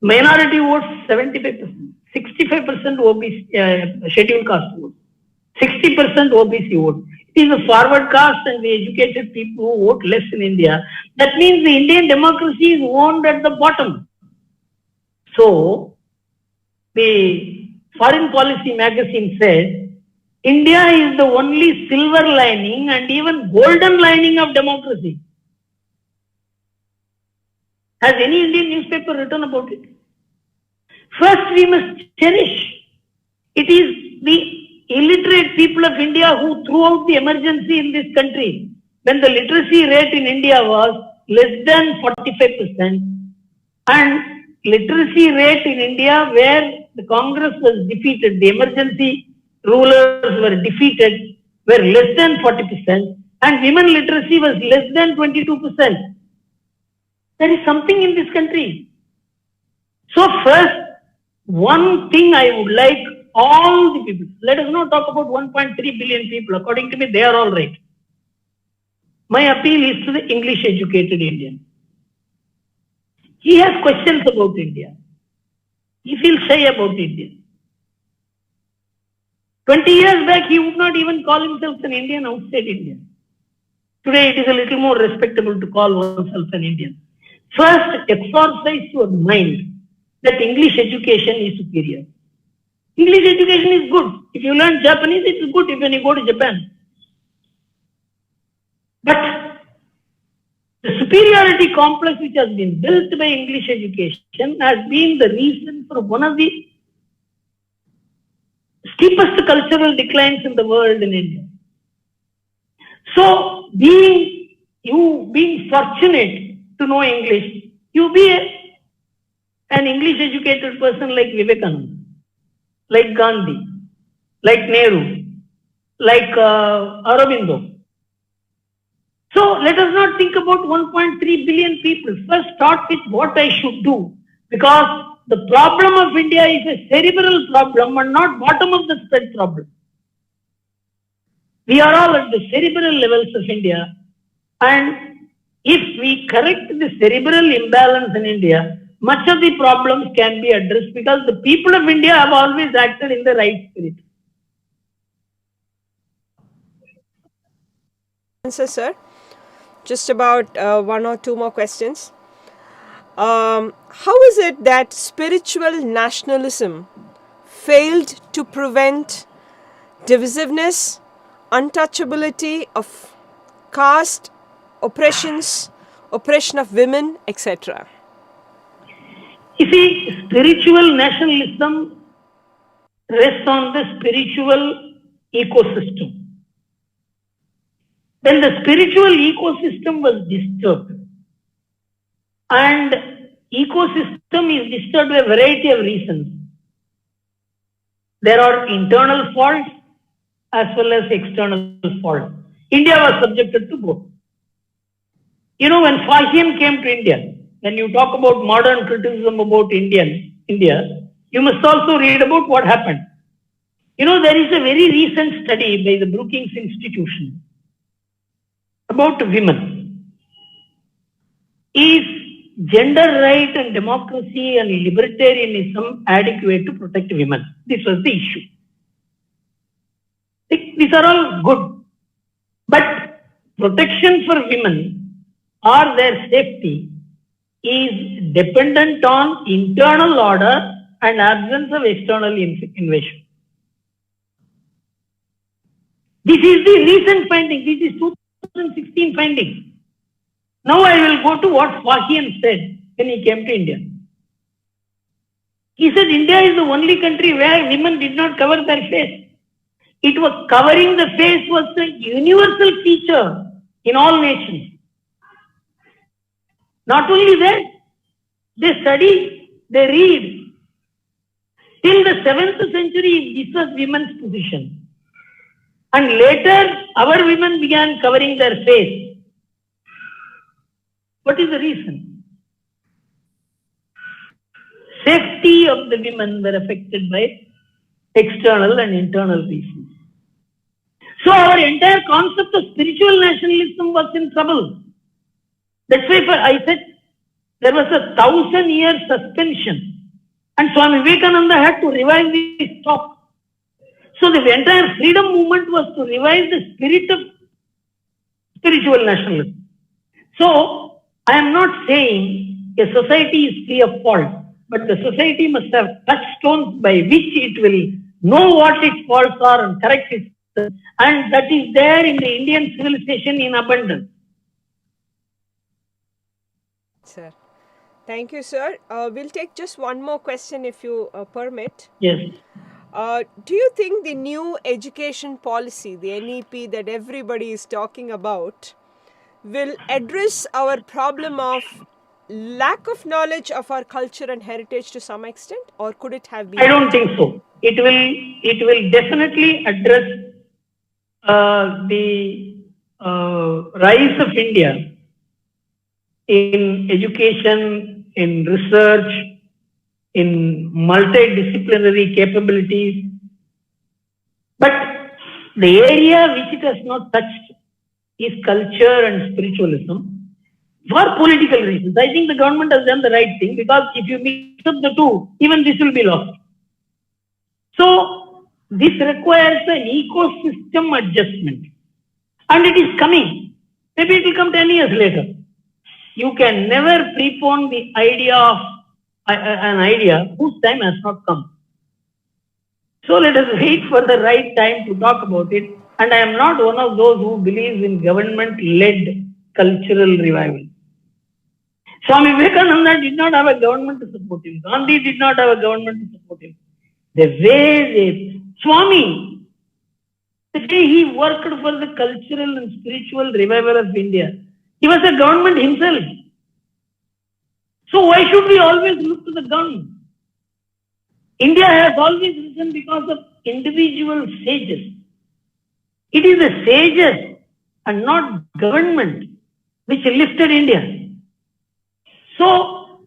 Speaker 6: Minority votes 75%, 65% OBC, scheduled caste vote, 60% OBC vote. It is the forward caste and the educated people who vote less in India. That means the Indian democracy is owned at the bottom. So, the Foreign Policy magazine said, India is the only silver lining and even golden lining of democracy. Has any Indian newspaper written about it? First, we must cherish. It is the illiterate people of India who threw out the emergency in this country. When the literacy rate in India was less than 45%, and literacy rate in India where the Congress was defeated, the emergency rulers were defeated, were less than 40%, and women literacy was less than 22%. There is something in this country. So first, one thing I would like all the people, let us not talk about 1.3 billion people. According to me, they are all right. My appeal is to the English educated Indian. He has questions about India. He feels shy about India. 20 years back, he would not even call himself an Indian outside India. Today, it is a little more respectable to call oneself an Indian. First, exercise your mind that English education is superior. English education is good. If you learn Japanese, it is good if when you go to Japan. But the superiority complex which has been built by English education has been the reason for one of the steepest cultural declines in the world in India. So, being fortunate to know English, you be an English educated person like Vivekananda, like Gandhi, like Nehru, like Aurobindo. So let us not think about 1.3 billion people. First start with what I should do, because the problem of India is a cerebral problem and not bottom of the spread problem. We are all at the cerebral levels of India, and if we correct the cerebral imbalance in India, much of the problems can be addressed because the people of India have always acted in the right spirit.
Speaker 1: Answer, sir. Just about 1 or 2 more questions. How is it that spiritual nationalism failed to prevent divisiveness, untouchability of caste, oppression of women, etc.?
Speaker 6: You see, spiritual nationalism rests on the spiritual ecosystem. When the spiritual ecosystem was disturbed, and ecosystem is disturbed by a variety of reasons. There are internal faults as well as external faults. India was subjected to both. You know, when Fahian came to India, when you talk about modern criticism about India, you must also read about what happened. You know, there is a very recent study by the Brookings Institution about women. Is gender right and democracy and libertarianism adequate to protect women? This was the issue. These are all good. But protection for women or their safety is dependent on internal order and absence of external invasion. This is the recent finding. This is 2016 findings. Now I will go to what Fahian said when he came to India. He said India is the only country where women did not cover their face. It was covering the face was a universal feature in all nations. Not only that, they study, they read. Till the 7th century, this was women's position. And later, our women began covering their face. What is the reason? Safety of the women were affected by external and internal reasons. So our entire concept of spiritual nationalism was in trouble. That's why I said there was a 1,000-year suspension. And Swami Vivekananda had to revive this talk. So the entire freedom movement was to revive the spirit of spiritual nationalism. So I am not saying a society is free of fault, but the society must have touchstones by which it will know what its faults are and correct it. And that is there in the Indian civilization in abundance.
Speaker 1: Sir. Thank you, sir. We'll take just one more question if you permit.
Speaker 6: Yes.
Speaker 1: Do you think the new education policy, the NEP that everybody is talking about, will address our problem of lack of knowledge of our culture and heritage to some extent, or could it have been?
Speaker 6: I don't think so. It will definitely address the rise of India in education, in research, in multidisciplinary capabilities. But the area which it has not touched is culture and spiritualism for political reasons. I think the government has done the right thing, because if you mix up the two, even this will be lost. So this requires an ecosystem adjustment, and it is coming. Maybe it will come 10 years later. You can never prepone the idea of an idea whose time has not come. So let us wait for the right time to talk about it. And I am not one of those who believes in government-led cultural revival. Swami Vivekananda did not have a government to support him. Gandhi did not have a government to support him. The way Swami, the day he worked for the cultural and spiritual revival of India, he was a government himself. So why should we always look to the government? India has always risen because of individual sages. It is the sages and not government which lifted India. So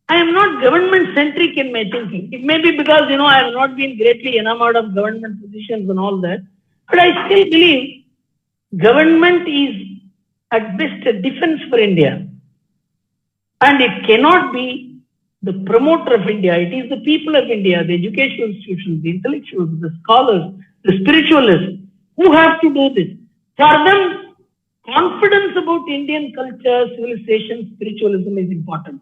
Speaker 6: I am not government centric in my thinking. It may be because, I have not been greatly enamored of government positions and all that. But I still believe government is at best a defense for India. And it cannot be the promoter of India. It is the people of India, the educational institutions, the intellectuals, the scholars, the spiritualists who have to do this. For them, confidence about Indian culture, civilization, spiritualism is important.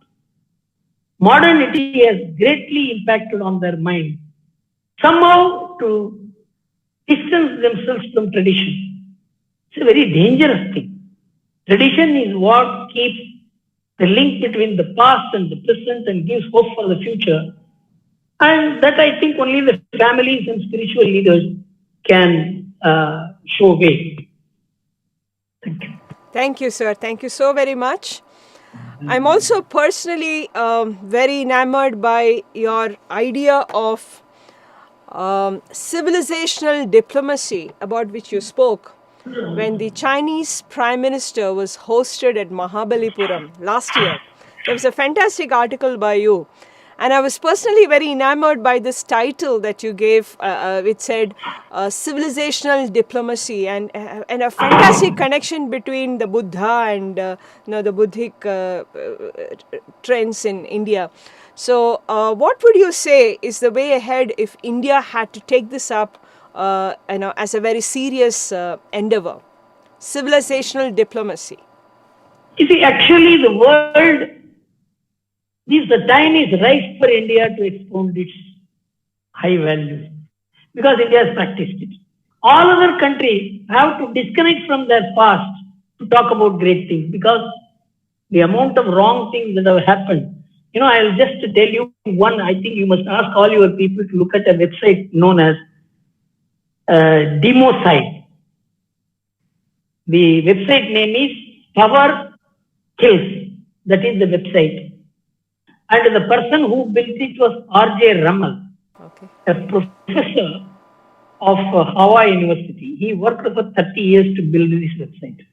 Speaker 6: Modernity has greatly impacted on their mind. Somehow to distance themselves from tradition. It's a very dangerous thing. Tradition is what keeps the link between the past and the present, and gives hope for the future. And that I think only the families and spiritual leaders can show way. Thank you.
Speaker 1: Thank you, sir. Thank you so very much. I'm also personally very enamored by your idea of civilizational diplomacy, about which you spoke when the Chinese Prime Minister was hosted at Mahabalipuram last year. There was a fantastic article by you. And I was personally very enamored by this title that you gave, which said civilizational diplomacy, and a fantastic connection between the Buddha and the Buddhic trends in India. So what would you say is the way ahead if India had to take this up as a very serious endeavor? Civilizational diplomacy.
Speaker 6: You see, actually the world, the time is right for India to expound its high values, because India has practiced it. All other countries have to disconnect from their past to talk about great things, because the amount of wrong things that have happened. I'll just tell you one. I think you must ask all your people to look at a website known as Democide. The website name is Power Kills. That is the website. And the person who built it was R.J. Ramal, a professor of Hawaii University. He worked for 30 years to build this website.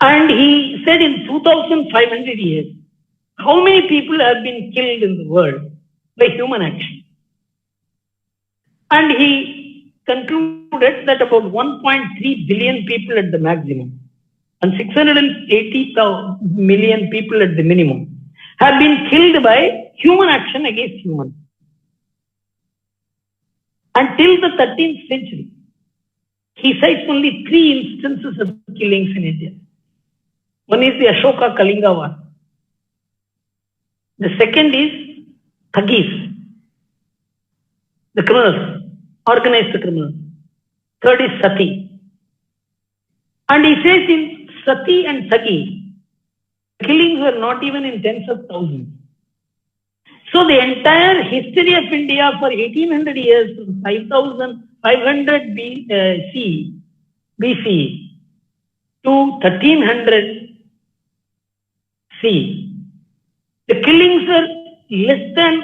Speaker 6: And he said in 2,500 years, how many people have been killed in the world by human action? And he concluded that about 1.3 billion people at the maximum and 680 million people at the minimum have been killed by human action against humans. Until the 13th century, he cites only 3 instances of killings in India. One is the Ashoka Kalinga War. The second is Thuggees, the criminals, organized criminals. Third is Sati. And he says in Sati and Thuggees, killings were not even in tens of thousands. So the entire history of India for 1800 years, from 5500 BC to 1300 C, the killings are less than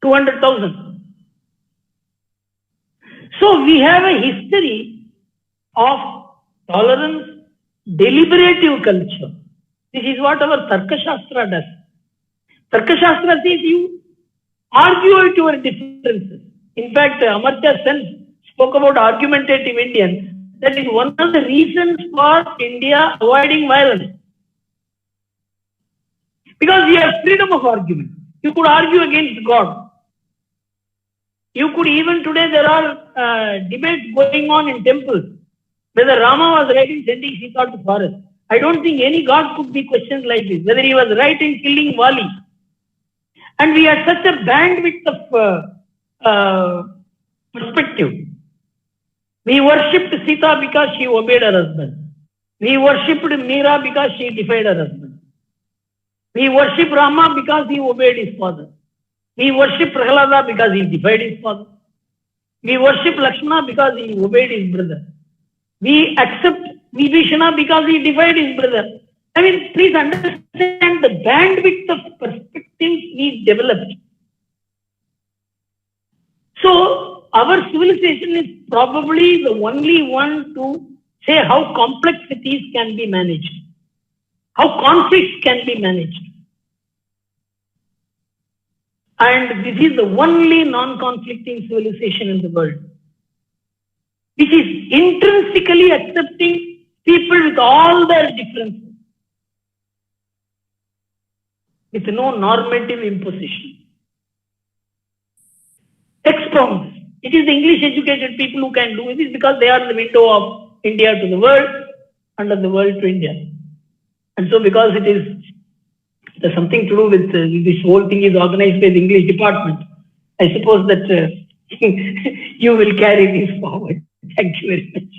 Speaker 6: 200,000. So we have a history of tolerance, deliberative culture. This is what our Tarkashastra does. Tarkashastra says you argue at your differences. In fact, Amartya Sen spoke about argumentative Indians. That is one of the reasons for India avoiding violence. Because we have freedom of argument. You could argue against God. You could even today, there are debates going on in temples whether Rama was right in sending Sita to forest. I don't think any god could be questioned like this, whether he was right in killing Wali. And we had such a bandwidth of perspective. We worshipped Sita because she obeyed her husband. We worshipped Meera because she defied her husband. We worship Rama because he obeyed his father. We worship Prahlada because he defied his father. We worship Lakshmana because he obeyed his brother. We accept Vibhishana because he defied his brother. I mean, please understand the bandwidth of perspectives we developed. So, our civilization is probably the only one to say how complexities can be managed, how conflicts can be managed. And this is the only non-conflicting civilization in the world, which is intrinsically accepting people with all their differences, with no normative imposition. Expounds. It is the English educated people who can do this because they are the window of India to the world and of the world to India. And so because there's something to do with this whole thing is organized by the English department, I suppose that you will carry this forward. Thank you very much.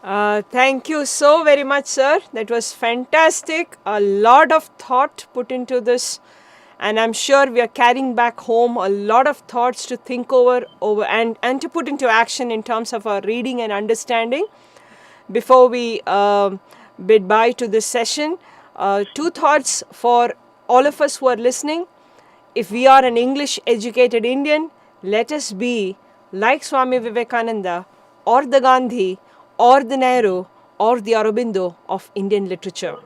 Speaker 1: Thank you so very much, sir. That was fantastic. A lot of thought put into this, and I'm sure we are carrying back home a lot of thoughts to think over and to put into action in terms of our reading and understanding. Before we bid bye to this session, two thoughts for all of us who are listening. If we are an English educated Indian, let us be like Swami Vivekananda or the Gandhi or the Nehru or the Aurobindo of Indian literature.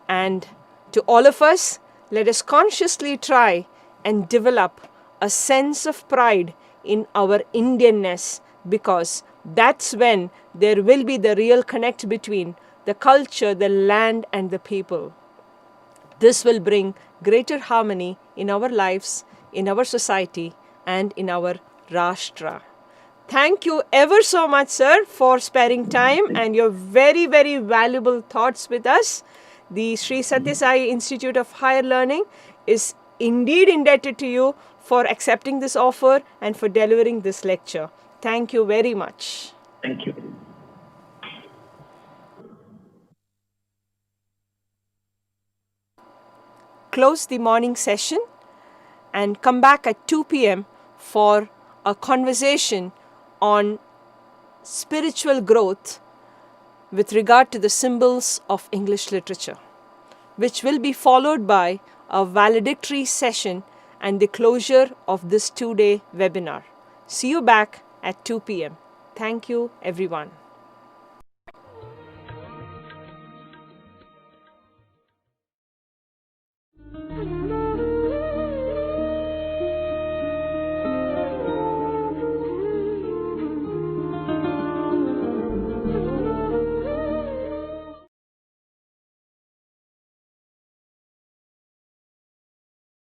Speaker 1: And to all of us, let us consciously try and develop a sense of pride in our Indianness, because that's when there will be the real connect between the culture, the land and the people. This will bring greater harmony in our lives, in our society and in our Rashtra. Thank you ever so much, sir, for sparing time and your very, very valuable thoughts with us. The Sri Sathya Sai Institute of Higher Learning is indeed indebted to you for accepting this offer and for delivering this lecture. Thank you very much.
Speaker 6: Thank you.
Speaker 1: Close the morning session and come back at 2 p.m. for a conversation on spiritual growth with regard to the symbols of English literature, which will be followed by a valedictory session and the closure of this 2-day webinar. See you back at 2 p.m. Thank you, everyone.